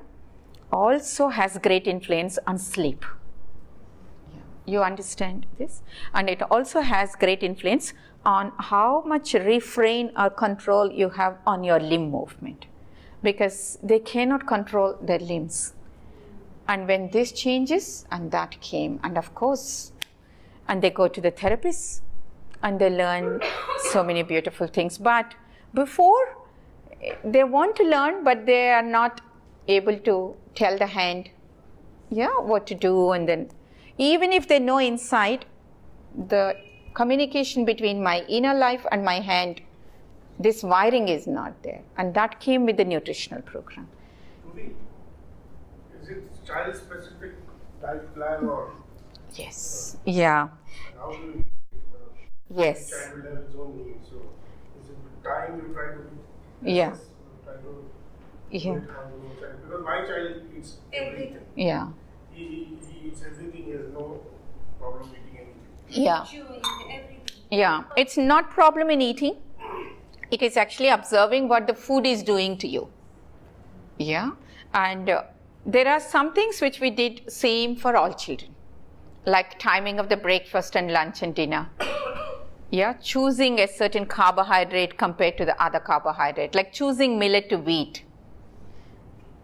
also has great influence on sleep. You understand this? And it also has great influence on how much refrain or control you have on your limb movement, because they cannot control their limbs. And when this changes, and that came, and of course, and they go to the therapist and they learn so many beautiful things. But before, they want to learn, but they are not able to tell the hand, what to do. And then even if they know inside, the communication between my inner life and my hand, this wiring is not there. And that came with the nutritional program. Is it child-specific diet plan or? Yes. Yeah. How do you? Yes. Child will have its own needs. So is it with time you try to? Yeah. Try to. Yeah. Because my child eats everything. Yeah. He eats everything. He has no problem eating anything. Yeah. Yeah. It's not problem in eating. It is actually observing what the food is doing to you. Yeah. And there are some things which we did same for all children, like timing of the breakfast and lunch and dinner. Yeah, choosing a certain carbohydrate compared to the other carbohydrate, like choosing millet to wheat.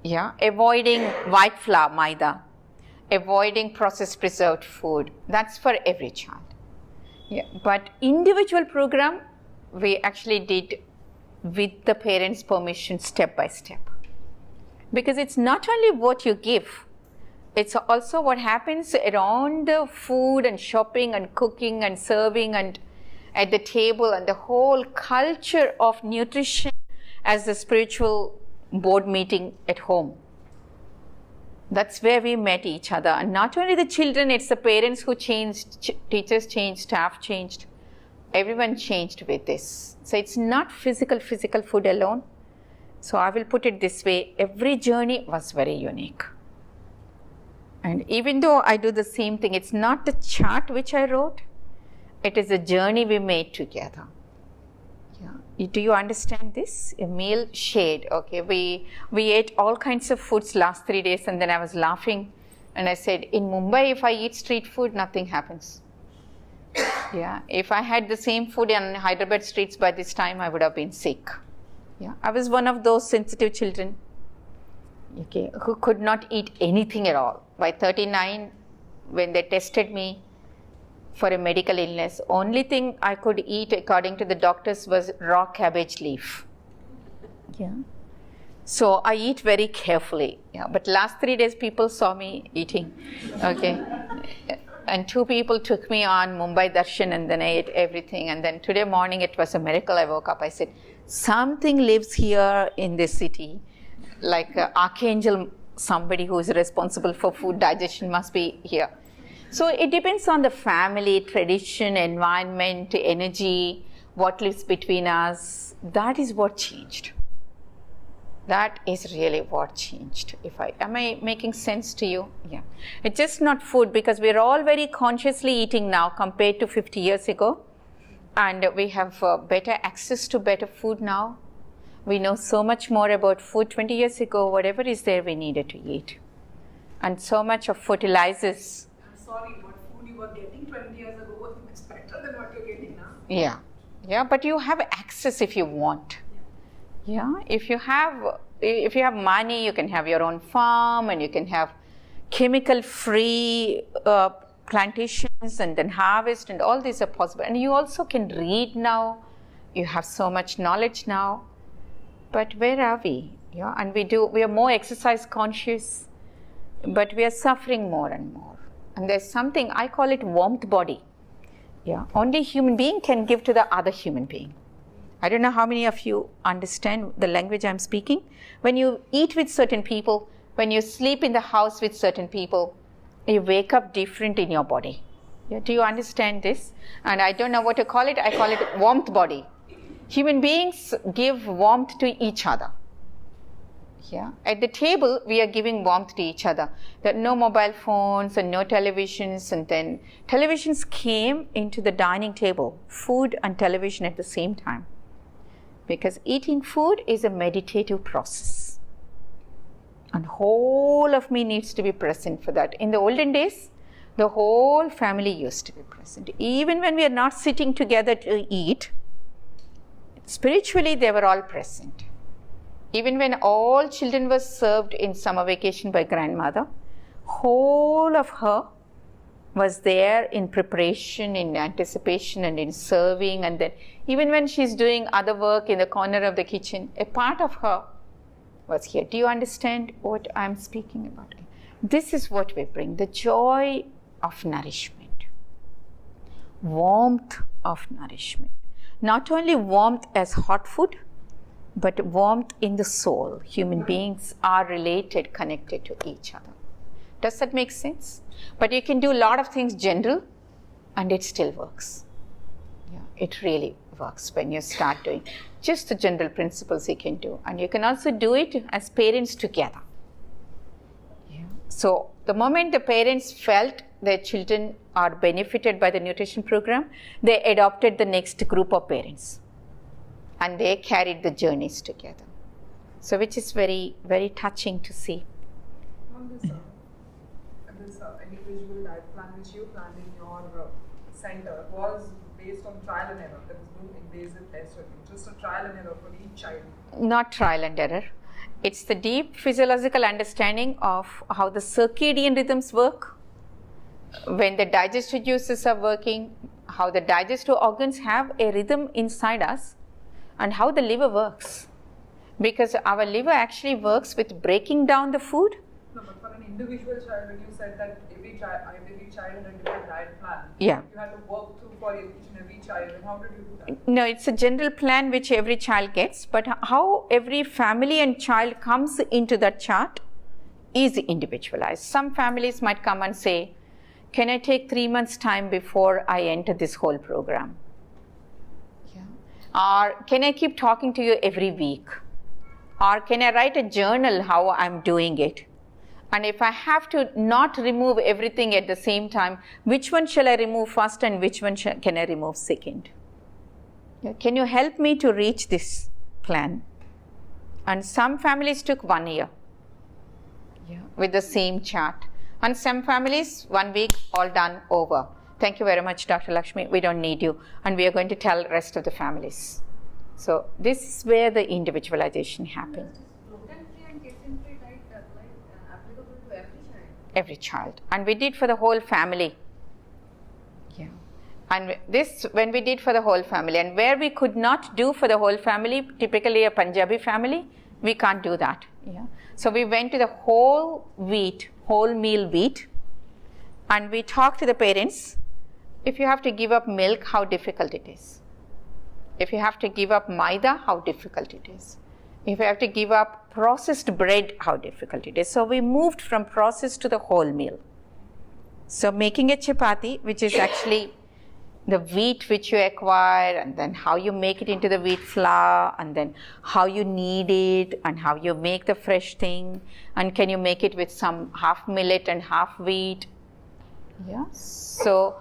Yeah, avoiding white flour, maida, avoiding processed preserved food. That's for every child. Yeah, but individual program we actually did with the parents' permission, step by step. Because it's not only what you give, it's also what happens around the food and shopping and cooking and serving and at the table, and the whole culture of nutrition as the spiritual board meeting at home. That's where we met each other. And not only the children, it's the parents who changed, teachers changed, staff changed, everyone changed with this. So it's not physical food alone. So I will put it this way, every journey was very unique. And even though I do the same thing, it's not the chart which I wrote, it is a journey we made together. Yeah. Do you understand this? A meal shared. Okay, we ate all kinds of foods last 3 days, and then I was laughing and I said, in Mumbai, if I eat street food, nothing happens. Yeah, if I had the same food in Hyderabad streets by this time, I would have been sick. Yeah, I was one of those sensitive children, okay, who could not eat anything at all. By 39, when they tested me for a medical illness, only thing I could eat according to the doctors was raw cabbage leaf. Yeah. So I eat very carefully. Yeah. But last 3 days people saw me eating. Okay. And 2 people took me on Mumbai Darshan, and then I ate everything. And then today morning it was a miracle. I woke up. I said, something lives here in this city, like archangel, somebody who is responsible for food digestion must be here. So it depends on the family, tradition, environment, energy, what lives between us. That is what changed. That is really what changed. Am I making sense to you? Yeah. It's just not food, because we're all very consciously eating now compared to 50 years ago. And we have better access to better food now. We know so much more about food. 20 years ago, whatever is there, we needed to eat. And so much of fertilizers. Sorry, what food you were getting 20 years ago was much better than what you're getting now. Yeah. Yeah, but you have access if you want. Yeah. If you have money, you can have your own farm, and you can have chemical-free plantations and then harvest, and all these are possible. And you also can read now. You have so much knowledge now. But where are we? Yeah. And we are more exercise conscious, but we are suffering more and more. And there's something, I call it warmth body. Yeah. Only human being can give to the other human being. I don't know how many of you understand the language I'm speaking. When you eat with certain people, when you sleep in the house with certain people, you wake up different in your body. Yeah, do you understand this? And I don't know what to call it. I call it warmth body. Human beings give warmth to each other. Yeah. At the table, we are giving warmth to each other. There are no mobile phones and no televisions. And then televisions came into the dining table, food and television at the same time. Because eating food is a meditative process. And whole of me needs to be present for that. In the olden days, the whole family used to be present. Even when we are not sitting together to eat, spiritually they were all present. Even when all children were served in summer vacation by grandmother, whole of her was there in preparation, in anticipation, and in serving. And then even when she's doing other work in the corner of the kitchen, a part of her was here. Do you understand what I'm speaking about? This is what we bring, the joy of nourishment, warmth of nourishment. Not only warmth as hot food, but warmth in the soul. Human beings are related, connected to each other. Does that make sense? But you can do a lot of things general and it still works. Yeah, it really works when you start doing just the general principles you can do. And you can also do it as parents together. Yeah. So the moment the parents felt their children are benefited by the nutrition program, they adopted the next group of parents. And they carried the journeys together. So which is very, very touching to see. On this individual diet plan which you planned in your center was based on trial and error. There was no invasive test or anything, just a trial and error for each child. Not trial and error. It's the deep physiological understanding of how the circadian rhythms work, when the digestive juices are working, how the digestive organs have a rhythm inside us, and how the liver works. Because our liver actually works with breaking down the food. No, but for an individual child, when you said that every child had a different diet plan, yeah, you had to work through for each and every child, and how did you do that? No, it's a general plan which every child gets, but how every family and child comes into that chart is individualized. Some families might come and say, can I take 3 months time before I enter this whole program? Or can I keep talking to you every week? Or can I write a journal how I'm doing it? And if I have to not remove everything at the same time, which one shall I remove first and which one can I remove second? Yeah. Can you help me to reach this plan? And some families took 1 year with the same chart. And some families, 1 week, all done, over. Thank you very much, Dr. Lakshmi. We don't need you. And we are going to tell the rest of the families. So this is where the individualization happens. Gluten-free and casein-free diet applicable to every child? Every child. And we did for the whole family. Yeah. And this, when we did for the whole family, and where we could not do for the whole family, typically a Punjabi family, we can't do that. Yeah. So we went to the whole wheat, whole meal wheat, and we talked to the parents. If you have to give up milk, how difficult it is. If you have to give up maida, how difficult it is. If you have to give up processed bread, how difficult it is. So we moved from processed to the whole meal. So making a chapati, which is actually the wheat which you acquire, and then how you make it into the wheat flour, and then how you knead it, and how you make the fresh thing, and can you make it with some half millet and half wheat. Yeah. So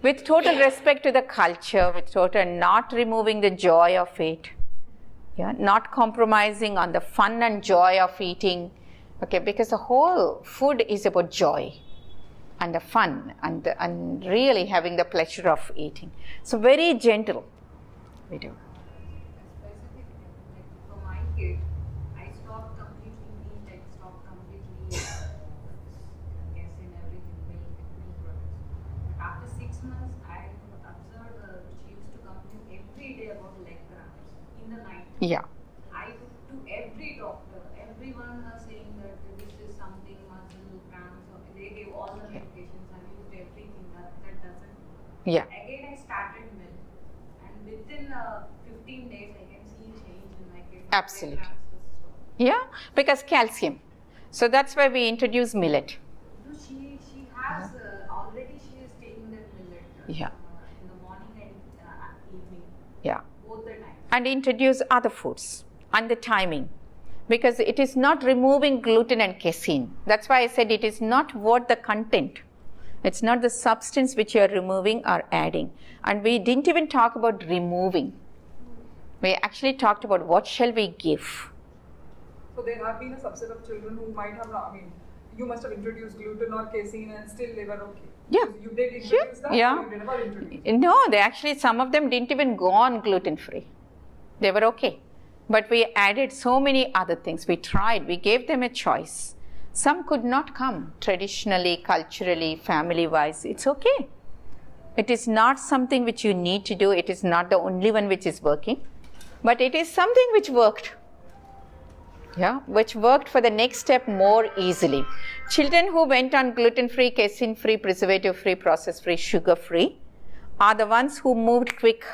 with total respect to the culture, with total not removing the joy of it, yeah, not compromising on the fun and joy of eating, okay, because the whole food is about joy and the fun and really having the pleasure of eating. So very gentle we do. Specific, like for my kid, I stopped completely meat, I stopped completely casein, everything, milk products. But after 6 months, I observed she used to complain every day about leg cramps in the night. Yeah. I took to every doctor, everyone was saying that this is something muscle cramps, or they gave all the medications, I used everything, that doesn't. Yeah. Again I started milk, and with within 15 days, I can see change in my kid. Absolutely. Their transfer system. Yeah, because calcium. So that's why we introduce millet. No, she has already she is taking that millet Yeah. in the morning and evening, Yeah. both the times. And introduce other foods and the timing, because it is not removing gluten and casein. That's why I said it is not what the content, it's not the substance which you are removing or adding. And we didn't even talk about removing. We actually talked about what shall we give. So there have been a subset of children who might have not, you must have introduced gluten or casein and still they were okay. Yeah. You did introduce that, Yeah. or you never introduced? No, they actually, some of them didn't even go on gluten free. They were okay. But we added so many other things. We tried, we gave them a choice. Some could not come traditionally, culturally, family wise. It's okay. It is not something which you need to do. It is not the only one which is working. But it is something which worked. Yeah, which worked for the next step more easily. Children who went on gluten-free, casein-free, preservative-free, processed-free, sugar-free are the ones who moved quick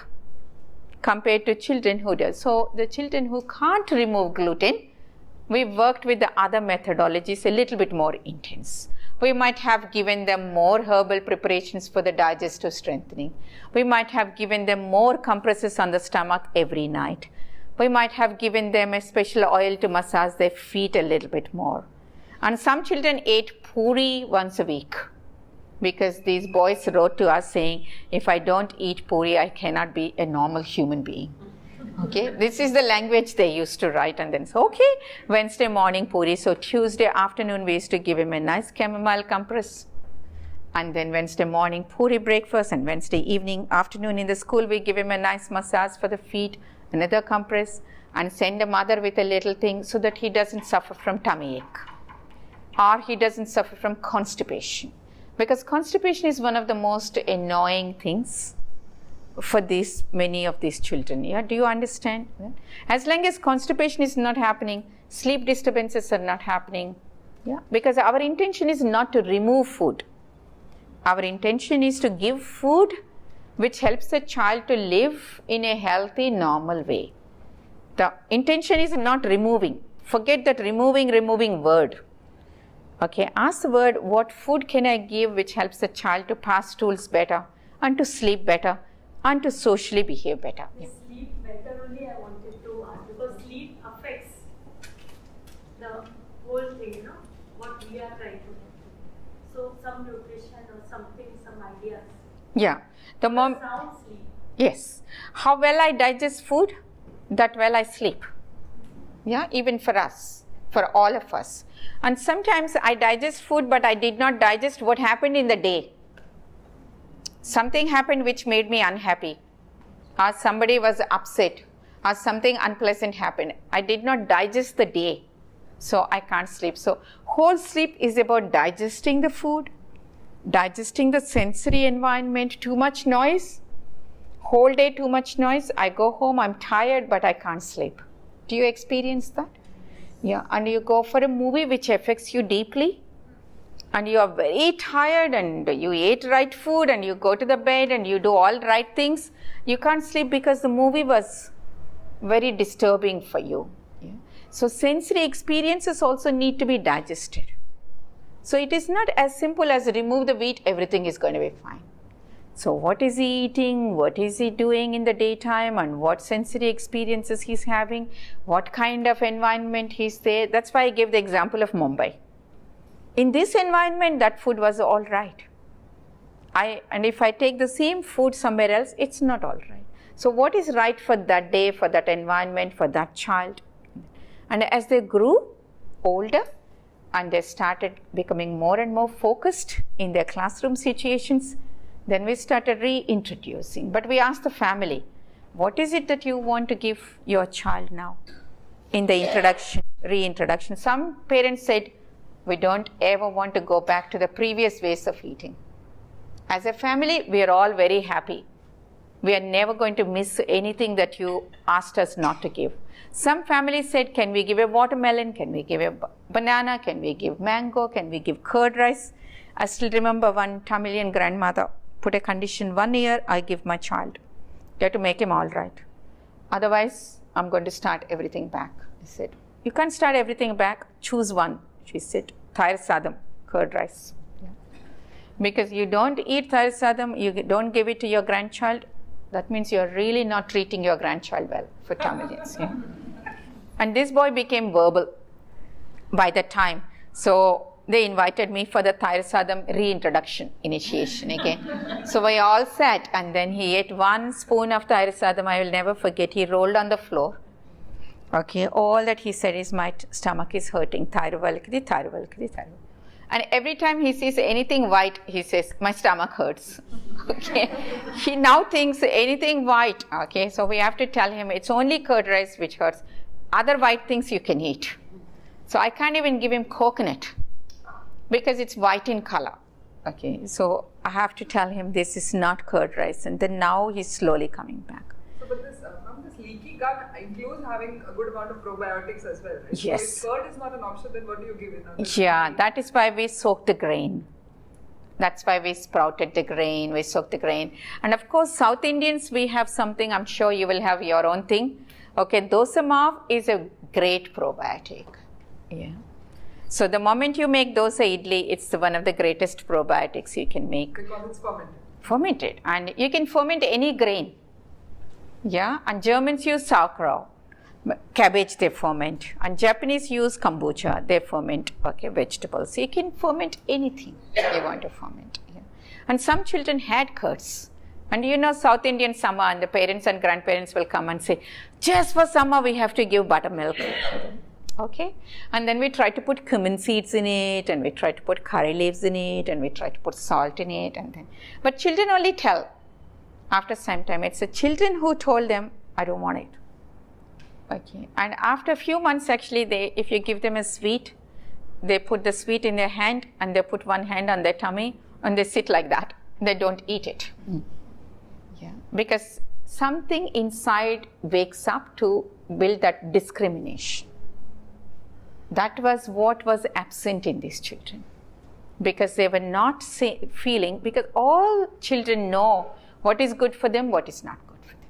compared to children who do. So the children who can't remove gluten, we worked with the other methodologies a little bit more intense. We might have given them more herbal preparations for the digestive strengthening. We might have given them more compresses on the stomach every night. We might have given them a special oil to massage their feet a little bit more. And some children ate puri once a week, because these boys wrote to us saying, if I don't eat puri, I cannot be a normal human being. Okay, this is the language they used to write. And then, so, okay, Wednesday morning puri. So Tuesday afternoon, we used to give him a nice chamomile compress. And then Wednesday morning puri breakfast, and Wednesday evening, afternoon in the school, we give him a nice massage for the feet, another compress, and send a mother with a little thing so that he doesn't suffer from tummy ache or he doesn't suffer from constipation. Because constipation is one of the most annoying things for many of these children. Yeah, do you understand? As long as constipation is not happening, sleep disturbances are not happening. Yeah, because our intention is not to remove food. Our intention is to give food which helps the child to live in a healthy, normal way. The intention is not removing. Forget that removing word. Okay, ask the word, what food can I give which helps the child to pass stools better and to sleep better and to socially behave better. Yeah. Sleep better only I wanted to ask, because sleep affects the whole thing, what we are trying to do. So some nutrition or something, some ideas. Yeah. The mom. Sound sleep. Yes. How well I digest food, that well I sleep. Yeah, even for us, for all of us. And sometimes I digest food, but I did not digest what happened in the day. Something happened which made me unhappy, or somebody was upset, or something unpleasant happened. I did not digest the day, so I can't sleep. So whole sleep is about digesting the food, digesting the sensory environment. Too much noise, whole day too much noise. I go home, I'm tired, but I can't sleep. Do you experience that? Yeah, and you go for a movie which affects you deeply, and you are very tired, and you ate right food, and you go to the bed and you do all right things. You can't sleep because the movie was very disturbing for you. Yeah. So sensory experiences also need to be digested. So it is not as simple as remove the wheat, everything is going to be fine. So what is he eating, what is he doing in the daytime, and what sensory experiences he's having, what kind of environment he's there. That's why I gave the example of Mumbai. In this environment, that food was all right. And if I take the same food somewhere else, it's not all right. So what is right for that day, for that environment, for that child? And as they grew older and they started becoming more and more focused in their classroom situations, then we started reintroducing. But we asked the family, what is it that you want to give your child now in the reintroduction? Some parents said, we don't ever want to go back to the previous ways of eating. As a family, we are all very happy. We are never going to miss anything that you asked us not to give. Some families said, can we give a watermelon? Can we give a banana? Can we give mango? Can we give curd rice? I still remember one Tamilian grandmother put a condition, 1 year I give my child You have to make him all right. Otherwise, I'm going to start everything back. I said, you can't start everything back. Choose one. She said, thair sadam, curd rice. Yeah. Because you don't eat thair sadam, you don't give it to your grandchild, that means you're really not treating your grandchild well for Tamilians. Yeah. And this boy became verbal by that time. So they invited me for the thair sadam reintroduction initiation again. So we all sat, and then he ate one spoon of thair sadam. I will never forget. He rolled on the floor. Okay, all that he said is, my stomach is hurting. Thair valkidi, thair valkidi, thair. And every time he sees anything white, he says, my stomach hurts. Okay, he now thinks anything white. Okay, so we have to tell him it's only curd rice which hurts. Other white things you can eat. So I can't even give him coconut because it's white in color. Okay, so I have to tell him this is not curd rice, and then now he's slowly coming back. So, but this leaky gut includes having a good amount of probiotics as well, right? Yes. So if curd is not an option, then what do you give in? Yeah, that is why we soak the grain. That's why we sprouted the grain, we soak the grain. And of course, South Indians, we have something, I'm sure you will have your own thing. Okay, dosa maav is a great probiotic. Yeah. So the moment you make dosa idli, it's one of the greatest probiotics you can make. Because it's fermented. Fermented. And you can ferment any grain. Yeah, and Germans use sauerkraut. Cabbage they ferment. And Japanese use kombucha. They ferment, okay, vegetables. So you can ferment anything you want to ferment. Yeah. And some children had curds. And you know, South Indian summer, and the parents and grandparents will come and say, just for summer we have to give buttermilk. Okay, and then we try to put cumin seeds in it, and we try to put curry leaves in it, and we try to put salt in it, and then, but children only tell after some time. It's the children who told them, I don't want it. Okay, and after a few months, actually, if you give them a sweet, they put the sweet in their hand, and they put one hand on their tummy, and they sit like that. They don't eat it. Yeah, because something inside wakes up to build that discrimination. That was what was absent in these children, because they were not feeling, because all children know what is good for them, what is not good for them.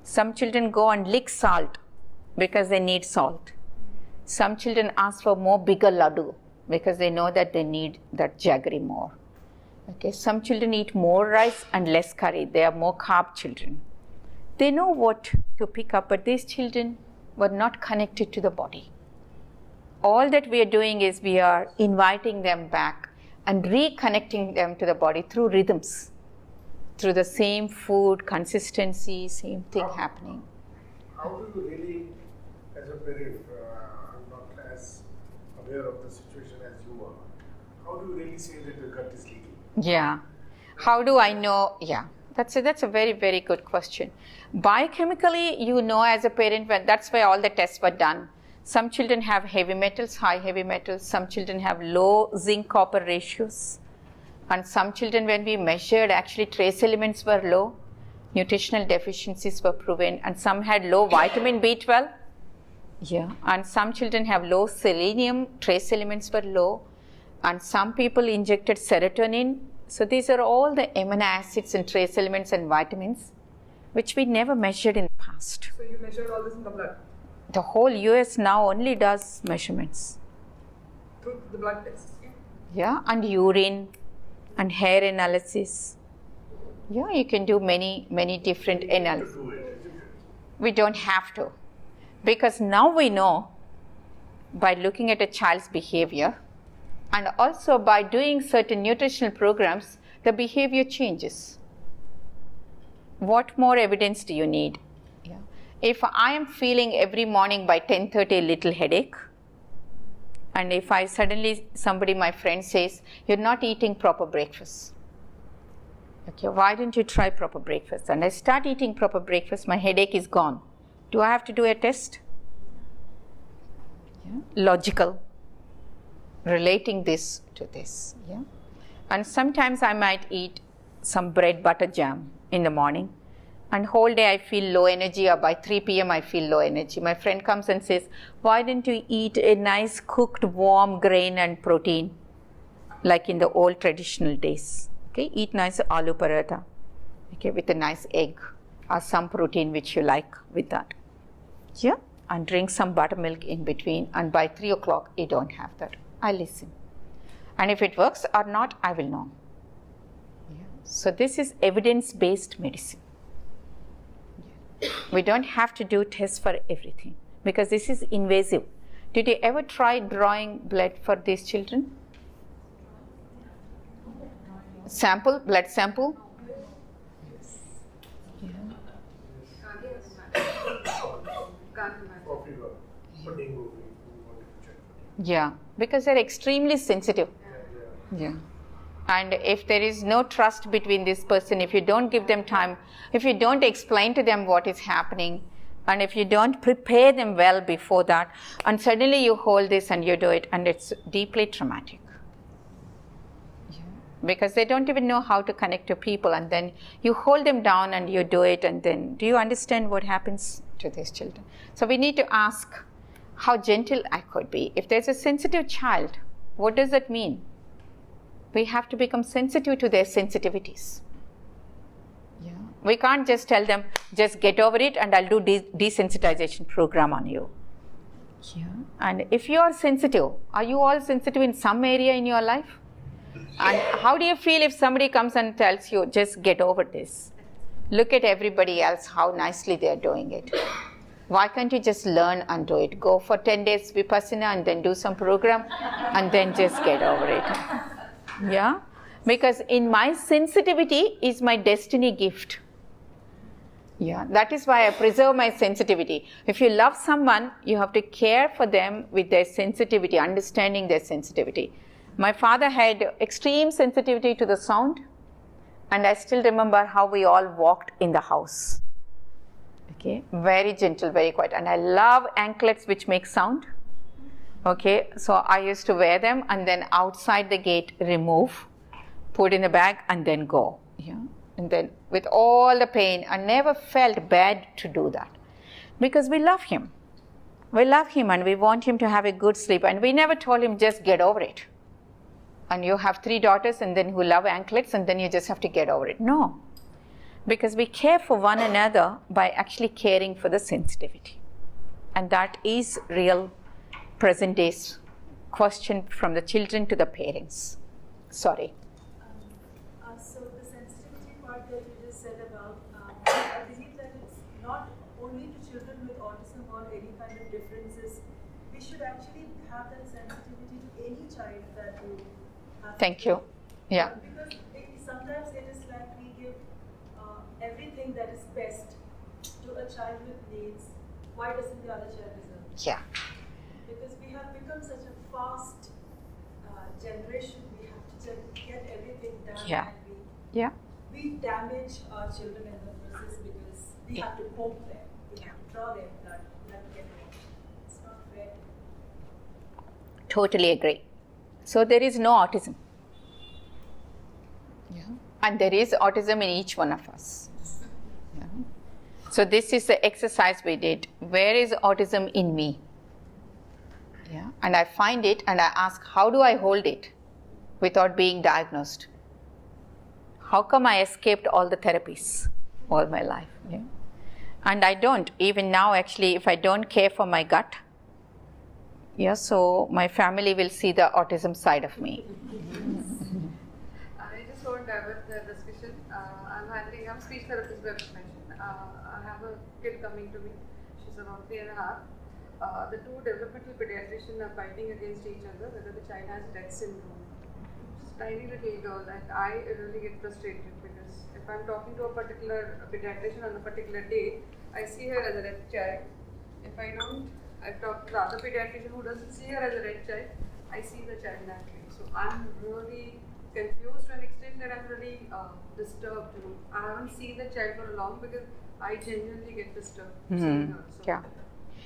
Some children go and lick salt because they need salt. Some children ask for more bigger laddu because they know that they need that jaggery more. Okay, some children eat more rice and less curry. They are more carb children. They know what to pick up, but these children were not connected to the body. All that we are doing is we are inviting them back and reconnecting them to the body through rhythms, through the same food, consistency, same thing happening. How do you really, as a parent, I'm not as aware of the situation as you are, how do you really say that the gut is leaking? Yeah. How do I know? Yeah. That's a very, very good question. Biochemically, you know as a parent, that's why all the tests were done. Some children have heavy metals, high heavy metals. Some children have low zinc copper ratios. And some children, when we measured, actually trace elements were low. Nutritional deficiencies were proven. And some had low vitamin B12. Yeah. And some children have low selenium, trace elements were low. And some people injected serotonin. So these are all the amino acids and trace elements and vitamins, which we never measured in the past. So you measured all this in the blood? The whole US now only does measurements. Through the blood tests? Yeah, and urine and hair analysis. Yeah, you can do many different analysis. We don't have to, because now we know by looking at a child's behavior and also by doing certain nutritional programs, the behavior changes. What more evidence do you need? Yeah. If I am feeling every morning by 10:30 a little headache, and if I suddenly, my friend says, you're not eating proper breakfast. Okay, why don't you try proper breakfast? And I start eating proper breakfast, my headache is gone. Do I have to do a test? Yeah. Logical. Relating this to this. Yeah. And sometimes I might eat some bread butter jam in the morning, and whole day I feel low energy, or by 3 p.m. I feel low energy. My friend comes and says, why didn't you eat a nice cooked warm grain and protein like in the old traditional days? Okay, eat nice aloo paratha, okay, with a nice egg. or some protein which you like with that. Yeah, and drink some buttermilk in between, and by 3 o'clock you don't have that. I listen. And if it works or not, I will know. Yeah. So this is evidence-based medicine. Yeah. We don't have to do tests for everything because this is invasive. Did you ever try drawing blood for these children? Sample, blood sample? Yeah. For fever, for dengue, we wanted to check. Yeah, because they're extremely sensitive. Yeah. And if there is no trust between this person, if you don't give them time, if you don't explain to them what is happening, and if you don't prepare them well before that, and suddenly you hold this and you do it, and it's deeply traumatic. Yeah. Because they don't even know how to connect to people, and then you hold them down and you do it, and then do you understand what happens to these children? So we need to ask how gentle I could be. If there's a sensitive child, what does that mean? We have to become sensitive to their sensitivities. Yeah. We can't just tell them, just get over it and I'll do desensitization program on you. Yeah. And if you are sensitive, are you all sensitive in some area in your life? And how do you feel if somebody comes and tells you, just get over this? Look at everybody else, how nicely they are doing it. Why can't you just learn and do it? Go for 10 days Vipassana and then do some program and then just get over it. Yeah? Because in my sensitivity is my destiny gift. Yeah, that is why I preserve my sensitivity. If you love someone, you have to care for them with their sensitivity, understanding their sensitivity. My father had extreme sensitivity to the sound, and I still remember how we all walked in the house. Okay, very gentle, very quiet. And I love anklets which make sound. Okay, so I used to wear them and then outside the gate remove, put in the bag and then go. Yeah, and then with all the pain, I never felt bad to do that because we love him. We love him and we want him to have a good sleep, and we never told him just get over it. And you have 3 daughters and then who love anklets and then you just have to get over it. No, because we care for one another by actually caring for the sensitivity, and that is real present day's question from the children to the parents. Sorry. So the sensitivity part that you just said about, I believe that it's not only to children with autism or any kind of differences. We should actually have that sensitivity to any child that you have. Thank you. Yeah. Because sometimes it is like we give everything that is best to a child with needs. Why doesn't the other child deserve it? Yeah. Because we have become such a fast generation, we have to just get everything done. Yeah. And we damage our children in the process because we have to poke them, we have to draw their blood, we have to get them. It's not fair. Totally agree. So there is no autism. Yeah. And there is autism in each one of us. Yeah. So this is the exercise we did. Where is autism in me? Yeah. And I find it and I ask, how do I hold it without being diagnosed? How come I escaped all the therapies all my life? Yeah. And I don't. Even now, actually, if I don't care for my gut, yeah, so my family will see the autism side of me. I just want to divert the discussion. I'm a speech therapist by profession. I have a kid coming to me. She's around 3.5. The 2 developmental pediatricians are fighting against each other whether the child has Rett syndrome. It's a tiny little girl, and I really get frustrated because if I'm talking to a particular pediatrician on a particular day, I see her as a Rett child. If I don't, I've talked to the other pediatrician who doesn't see her as a Rett child, I see the child that way. So I'm really confused to an extent that I'm really disturbed. I haven't seen the child for long because I genuinely get disturbed seeing her. So Yeah.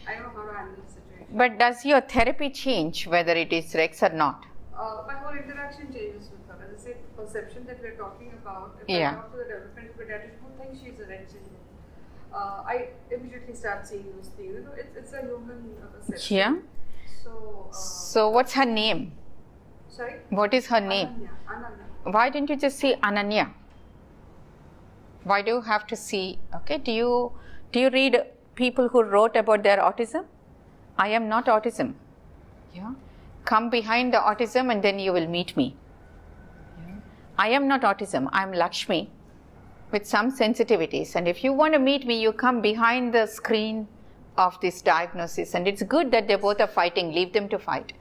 I don't know how to handle the situation. But does your therapy change whether it is Rex or not? My whole interaction changes with her. As I said, perception that we're talking about, if Yeah. I talk to the developmental pediatrician who thinks she's a Rett syndrome, I immediately start seeing those things. You know, it's a human perception. Yeah. So, So what's her name? sorry? What is her name? Ananya. Why didn't you just say Ananya? Why do you have to see? Okay, do you read people who wrote about their autism? I am not autism. Yeah, come behind the autism and then you will meet me. Yeah. I am not autism. I am Lakshmi with some sensitivities, and if you want to meet me, you come behind the screen of this diagnosis, and it's good that they both are fighting. Leave them to fight.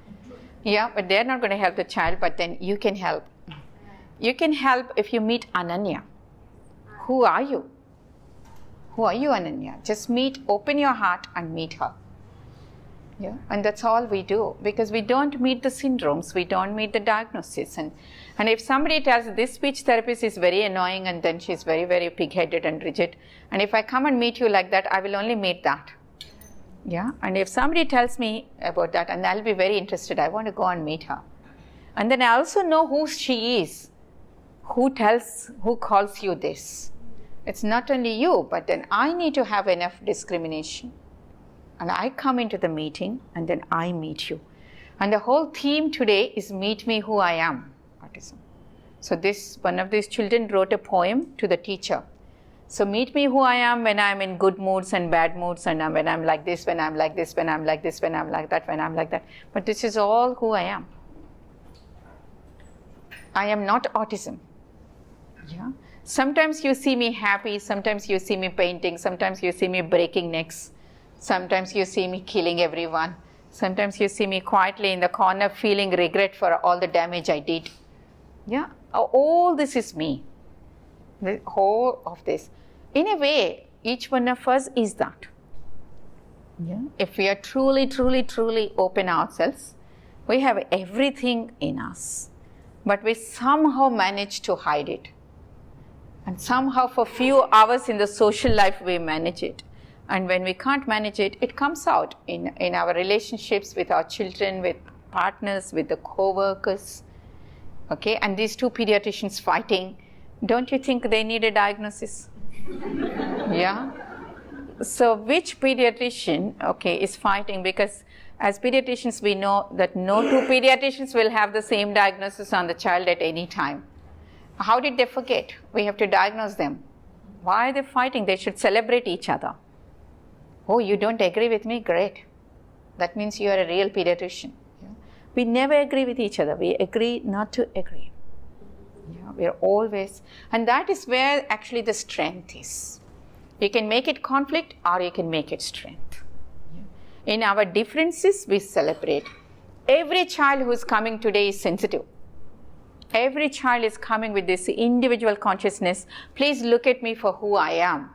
Yeah, but they're not going to help the child, but then you can help. You can help if you meet Ananya. Who are you? Who are you, Ananya? Just meet, open your heart and meet her. Yeah, and that's all we do, because we don't meet the syndromes, we don't meet the diagnosis. And if somebody tells this speech therapist is very annoying and then she's very, very pig-headed and rigid, and if I come and meet you like that, I will only meet that. Yeah, and if somebody tells me about that, and I'll be very interested, I want to go and meet her. And then I also know who she is, who calls you this. It's not only you, but then I need to have enough discrimination. And I come into the meeting and then I meet you. And the whole theme today is meet me who I am, autism. So one of these children wrote a poem to the teacher. So meet me who I am when I'm in good moods and bad moods, and when I'm like this, when I'm like this, when I'm like this, when I'm like that, when I'm like that. But this is all who I am. I am not autism. Yeah. Sometimes you see me happy, sometimes you see me painting, sometimes you see me breaking necks. Sometimes you see me killing everyone. Sometimes you see me quietly in the corner feeling regret for all the damage I did. Yeah, all this is me. The whole of this. In a way, each one of us is that. Yeah. If we are truly, truly, truly open ourselves, we have everything in us. But we somehow manage to hide it. And somehow for a few hours in the social life, we manage it. And when we can't manage it, it comes out in our relationships with our children, with partners, with the co-workers. Okay, and these two pediatricians fighting, don't you think they need a diagnosis? Yeah? So which pediatrician, okay, is fighting? Because as pediatricians, we know that no two pediatricians will have the same diagnosis on the child at any time. How did they forget? We have to diagnose them. Why are they fighting? They should celebrate each other. Oh, you don't agree with me? Great. That means you are a real pediatrician. Yeah. We never agree with each other. We agree not to agree. Yeah, we are always, and that is where actually the strength is. You can make it conflict or you can make it strength. Yeah. In our differences, we celebrate. Every child who is coming today is sensitive. Every child is coming with this individual consciousness. Please look at me for who I am.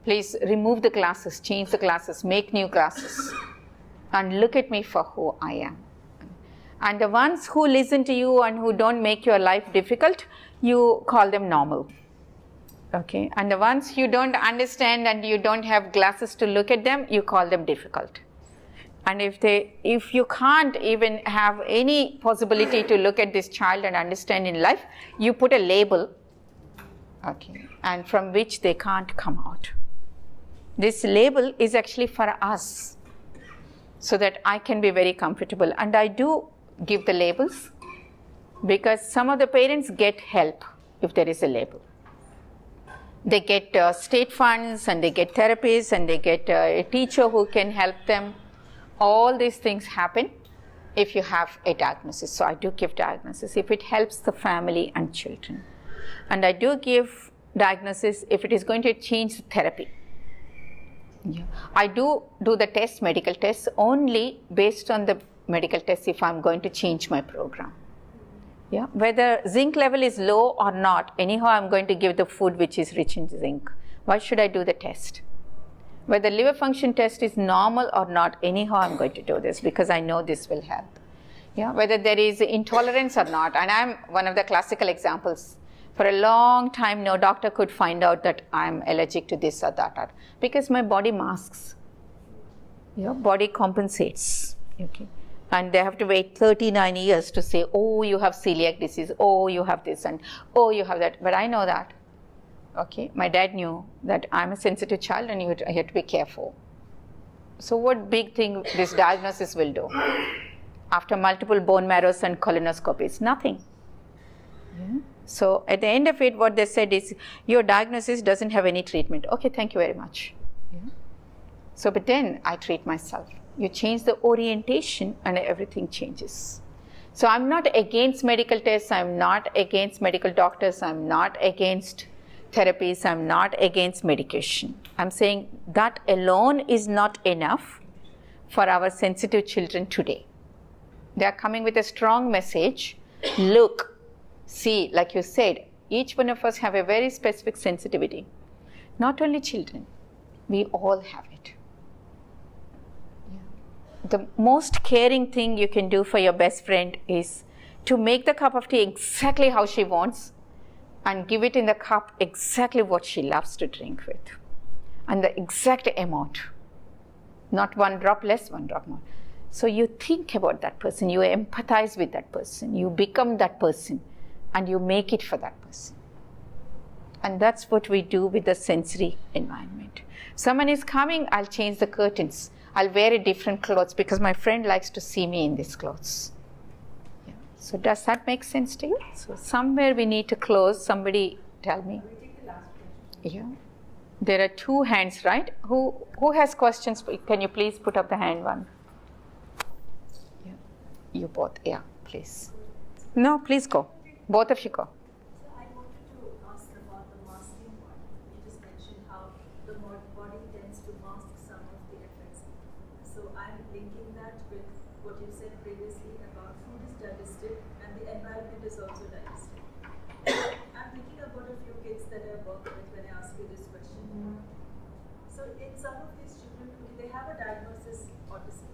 Please remove the glasses, change the glasses, make new glasses, and look at me for who I am. And the ones who listen to you and who don't make your life difficult, you call them normal. Okay? And the ones you don't understand and you don't have glasses to look at them, you call them difficult. And if you can't even have any possibility to look at this child and understand in life, you put a label, okay, and from which they can't come out. This label is actually for us, so that I can be very comfortable. And I do give the labels, because some of the parents get help if there is a label. They get state funds, and they get therapists, and they get a teacher who can help them. All these things happen if you have a diagnosis. So I do give diagnosis if it helps the family and children. And I do give diagnosis if it is going to change the therapy. Yeah. I do the test, medical tests, only based on the medical tests if I'm going to change my program. Yeah. Whether zinc level is low or not, anyhow I'm going to give the food which is rich in zinc. Why should I do the test? Whether liver function test is normal or not, anyhow I'm going to do this because I know this will help. Yeah. Whether there is intolerance or not, and I'm one of the classical examples. For a long time, no doctor could find out that I'm allergic to this or that, because my body masks. Your body compensates. Okay. And they have to wait 39 years to say, oh, you have celiac disease, oh, you have this, and oh, you have that. But I know that. Okay. My dad knew that I'm a sensitive child and you have to be careful. So what big thing this diagnosis will do? After multiple bone marrows and colonoscopies? Nothing. Yeah. So at the end of it, what they said is, your diagnosis doesn't have any treatment. Okay, thank you very much. Yeah. So, but then I treat myself. You change the orientation and everything changes. So I'm not against medical tests, I'm not against medical doctors, I'm not against therapies, I'm not against medication. I'm saying that alone is not enough for our sensitive children today. They are coming with a strong message. Look, see, like you said, each one of us have a very specific sensitivity. Not only children, we all have it. The most caring thing you can do for your best friend is to make the cup of tea exactly how she wants and give it in the cup exactly what she loves to drink with, and the exact amount, not one drop less, one drop more. So you think about that person, you empathize with that person, you become that person, and you make it for that person. And that's what we do with the sensory environment. Someone is coming, I'll change the curtains. I'll wear a different clothes because my friend likes to see me in these clothes. Yeah. So does that make sense to you? So somewhere we need to close. Somebody tell me. We take the last question. Yeah. There are two hands, right? Who has questions? Can you please put up the hand one? Yeah. You both. Yeah, please. No, please go. Both of you go. So I wanted to ask about the masking part. You just mentioned how the body tends to mask some of the effects. So I'm linking that with what you said previously about food is digestive and the environment is also digestive. I'm thinking about a few kids that I work with when I ask you this question. So in some of these children, they have a diagnosis autism.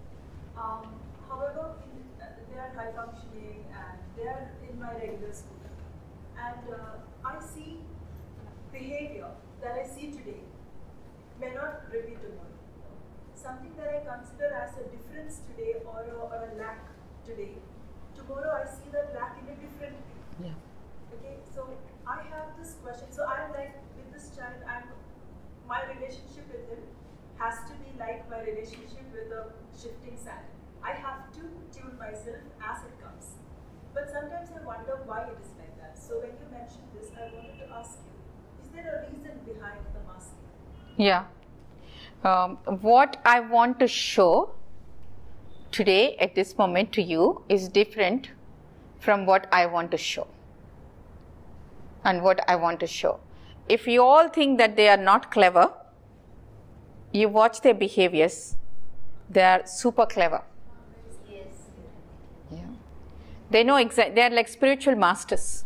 However, they are high functioning and they are in my regular school. And I see behavior that I see today may not repeat tomorrow. Something that I consider as a difference today or a lack today, tomorrow I see that lack in a different way. Yeah. Okay, so I have this question. So I'm like, with this child, my relationship with him has to be like my relationship with a shifting sand. I have to tune myself as it comes. But sometimes I wonder why it is like that. So when you mentioned this, I wanted to ask you, is there a reason behind the masking? Yeah. What I want to show today at this moment to you is different from what I want to show. And what I want to show. If you all think that they are not clever, you watch their behaviors, they are super clever. Yes. Yeah. They know they are like spiritual masters.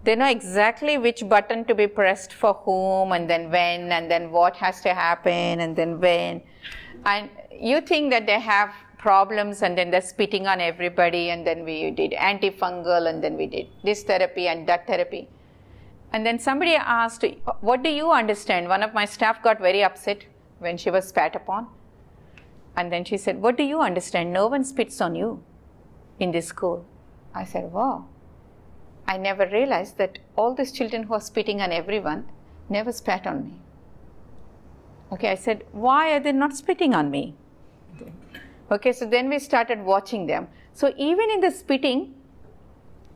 They know exactly which button to be pressed for whom, and then when, and then what has to happen, and then when. And you think that they have problems, and then they're spitting on everybody, and then we did antifungal, and then we did this therapy and that therapy. And then somebody asked, what do you understand? One of my staff got very upset when she was spat upon. And then she said, what do you understand? No one spits on you in this school. I said, wow. I never realized that all these children who are spitting on everyone never spat on me. Okay, I said, why are they not spitting on me? Okay, so then we started watching them. So even in the spitting,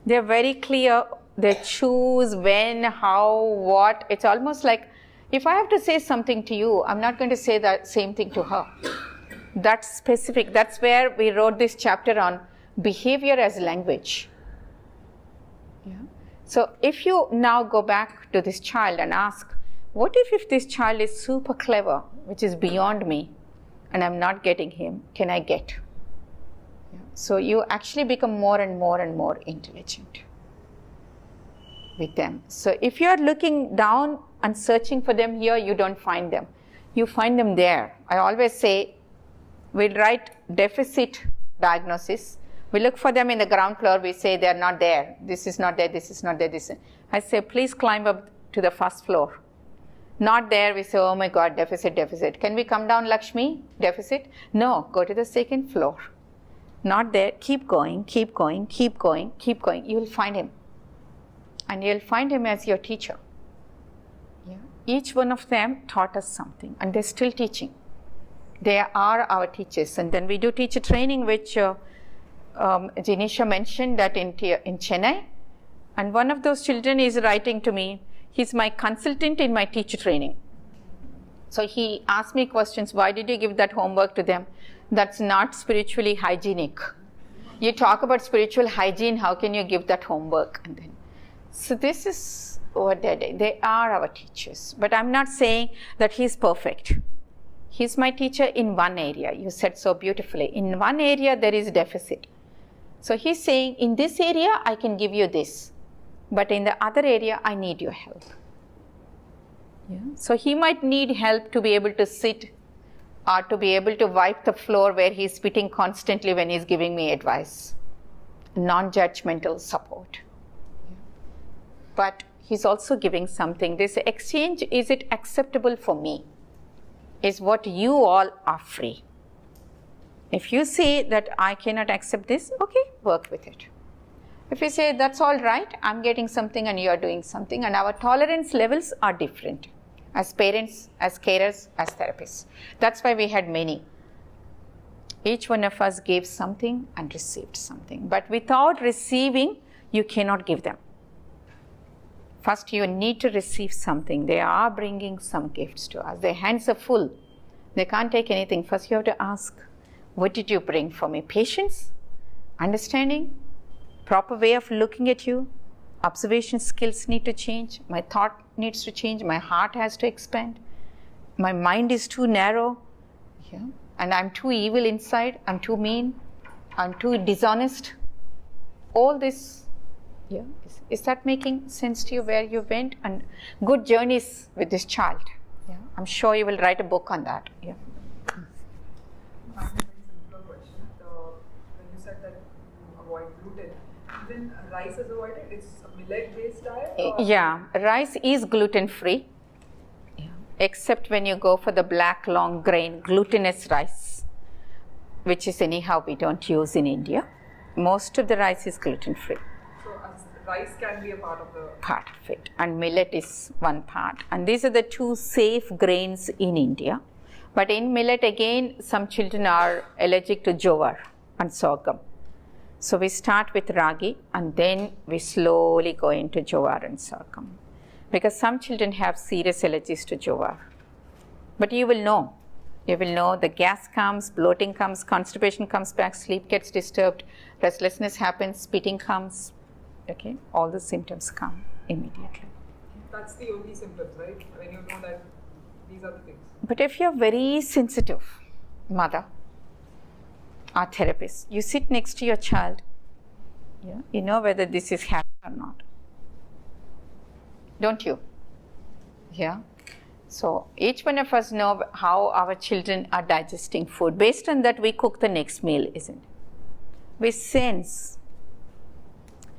they're very clear. They choose when, how, what. It's almost like, if I have to say something to you, I'm not going to say that same thing to her. That's specific. That's where we wrote this chapter on behavior as language. Yeah. So if you now go back to this child and ask, what if this child is super clever, which is beyond me, and I'm not getting him, can I get? Yeah. So you actually become more and more and more intelligent with them. So if you are looking down and searching for them here, you don't find them. You find them there. I always say, we'll write deficit diagnosis. We look for them in the ground floor. We say they're not there. This is not there. This is not there. This. I say, please climb up to the first floor. Not there. We say, oh my God, deficit, deficit. Can we come down, Lakshmi? Deficit? No, go to the second floor. Not there. Keep going, keep going, keep going, keep going. You will find him. And you'll find him as your teacher. Yeah. Each one of them taught us something, and they're still teaching. They are our teachers. And then we do teacher training, which Janisha mentioned that in Chennai, And one of those children is writing to me. He's my consultant in my teacher training. So he asked me questions. Why did you give that homework to them? That's not spiritually hygienic. You talk about spiritual hygiene, how can you give that homework? And then, so this is what they are our teachers. But I'm not saying that he's perfect. He's my teacher in one area. You said so beautifully. In one area, there is deficit. So he's saying, in this area, I can give you this. But in the other area, I need your help. Yeah. So he might need help to be able to sit or to be able to wipe the floor where he's spitting constantly when he's giving me advice. Non-judgmental support. Yeah. But he's also giving something. This exchange, is it acceptable for me? Is what you all are free. If you say that I cannot accept this, okay, work with it. If you say that's all right, I'm getting something and you are doing something, and our tolerance levels are different as parents, as carers, as therapists. That's why we had many. Each one of us gave something and received something. But without receiving, you cannot give them. First, you need to receive something. They are bringing some gifts to us. Their hands are full. They can't take anything. First, you have to ask, what did you bring for me? Patience, understanding, proper way of looking at you. Observation skills need to change. My thought needs to change. My heart has to expand. My mind is too narrow. Yeah. And I'm too evil inside. I'm too mean. I'm too dishonest. All this, yeah. Is that making sense to you where you went? And good journeys with this child. Yeah. I'm sure you will write a book on that. Yeah. I have a very simpler question. When you said that you avoid gluten, even rice is avoided? It's a millet-based diet? Or? Yeah, rice is gluten-free. Yeah. Except when you go for the black long grain glutinous rice, which is anyhow we don't use in India. Most of the rice is gluten-free. So rice can be a part of the... Part of it. And millet is one part. And these are the two safe grains in India. But in millet again, some children are allergic to jowar and sorghum. So we start with ragi and then we slowly go into jowar and sorghum. Because some children have serious allergies to jowar. But you will know. You will know the gas comes, bloating comes, constipation comes back, sleep gets disturbed, restlessness happens, spitting comes. Okay, all the symptoms come immediately. That's the only symptoms, right? When you know that these are the things. But if you're very sensitive mother or therapist, you sit next to your child, yeah, you know whether this is happening or not. Don't you? Yeah. So each one of us know how our children are digesting food. Based on that, we cook the next meal, isn't it? We sense.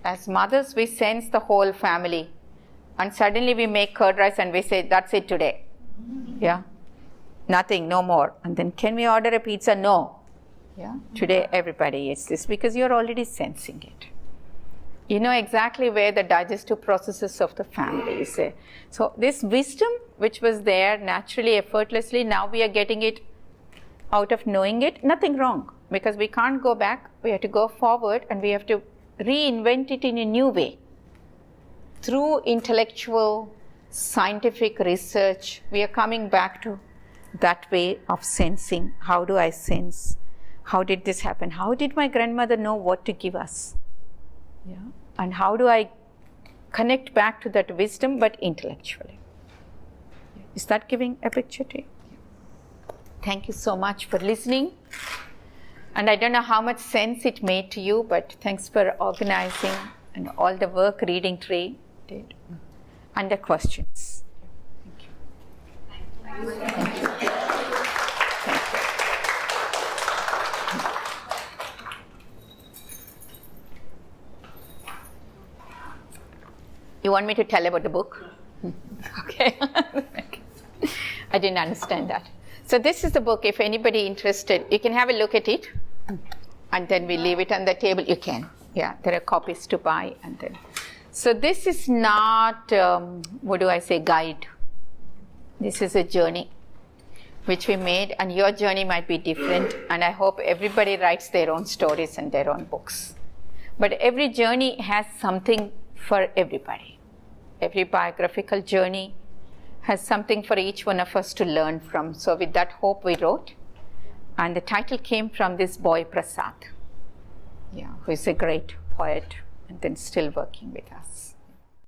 As mothers, we sense the whole family. And suddenly we make curd rice and we say, that's it today. Yeah. Nothing, no more. And then, can we order a pizza? No. Yeah. Today everybody eats this because you're already sensing it. You know exactly where the digestive processes of the family is. So this wisdom which was there naturally, effortlessly, now we are getting it out of knowing it. Nothing wrong, because we can't go back. We have to go forward and we have to reinvent it in a new way. Through intellectual, scientific research, we are coming back to that way of sensing. How do I sense? How did this happen? How did my grandmother know what to give us? Yeah. And how do I connect back to that wisdom, but intellectually? Is that giving a picture to you? Thank you so much for listening. And I don't know how much sense it made to you, but thanks for organizing and all the work Reading Tree did. And the questions. Thank you. Thank you. Thank you. You want me to tell about the book? Okay. I didn't understand that. So this is the book. If anybody interested, you can have a look at it. And then we leave it on the table. You can. Yeah, there are copies to buy. And then. So this is not, guide. This is a journey which we made. And your journey might be different. And I hope everybody writes their own stories and their own books. But every journey has something for everybody. Every biographical journey has something for each one of us to learn from. So with that hope we wrote, and the title came from this boy Prasad, who is a great poet and then still working with us.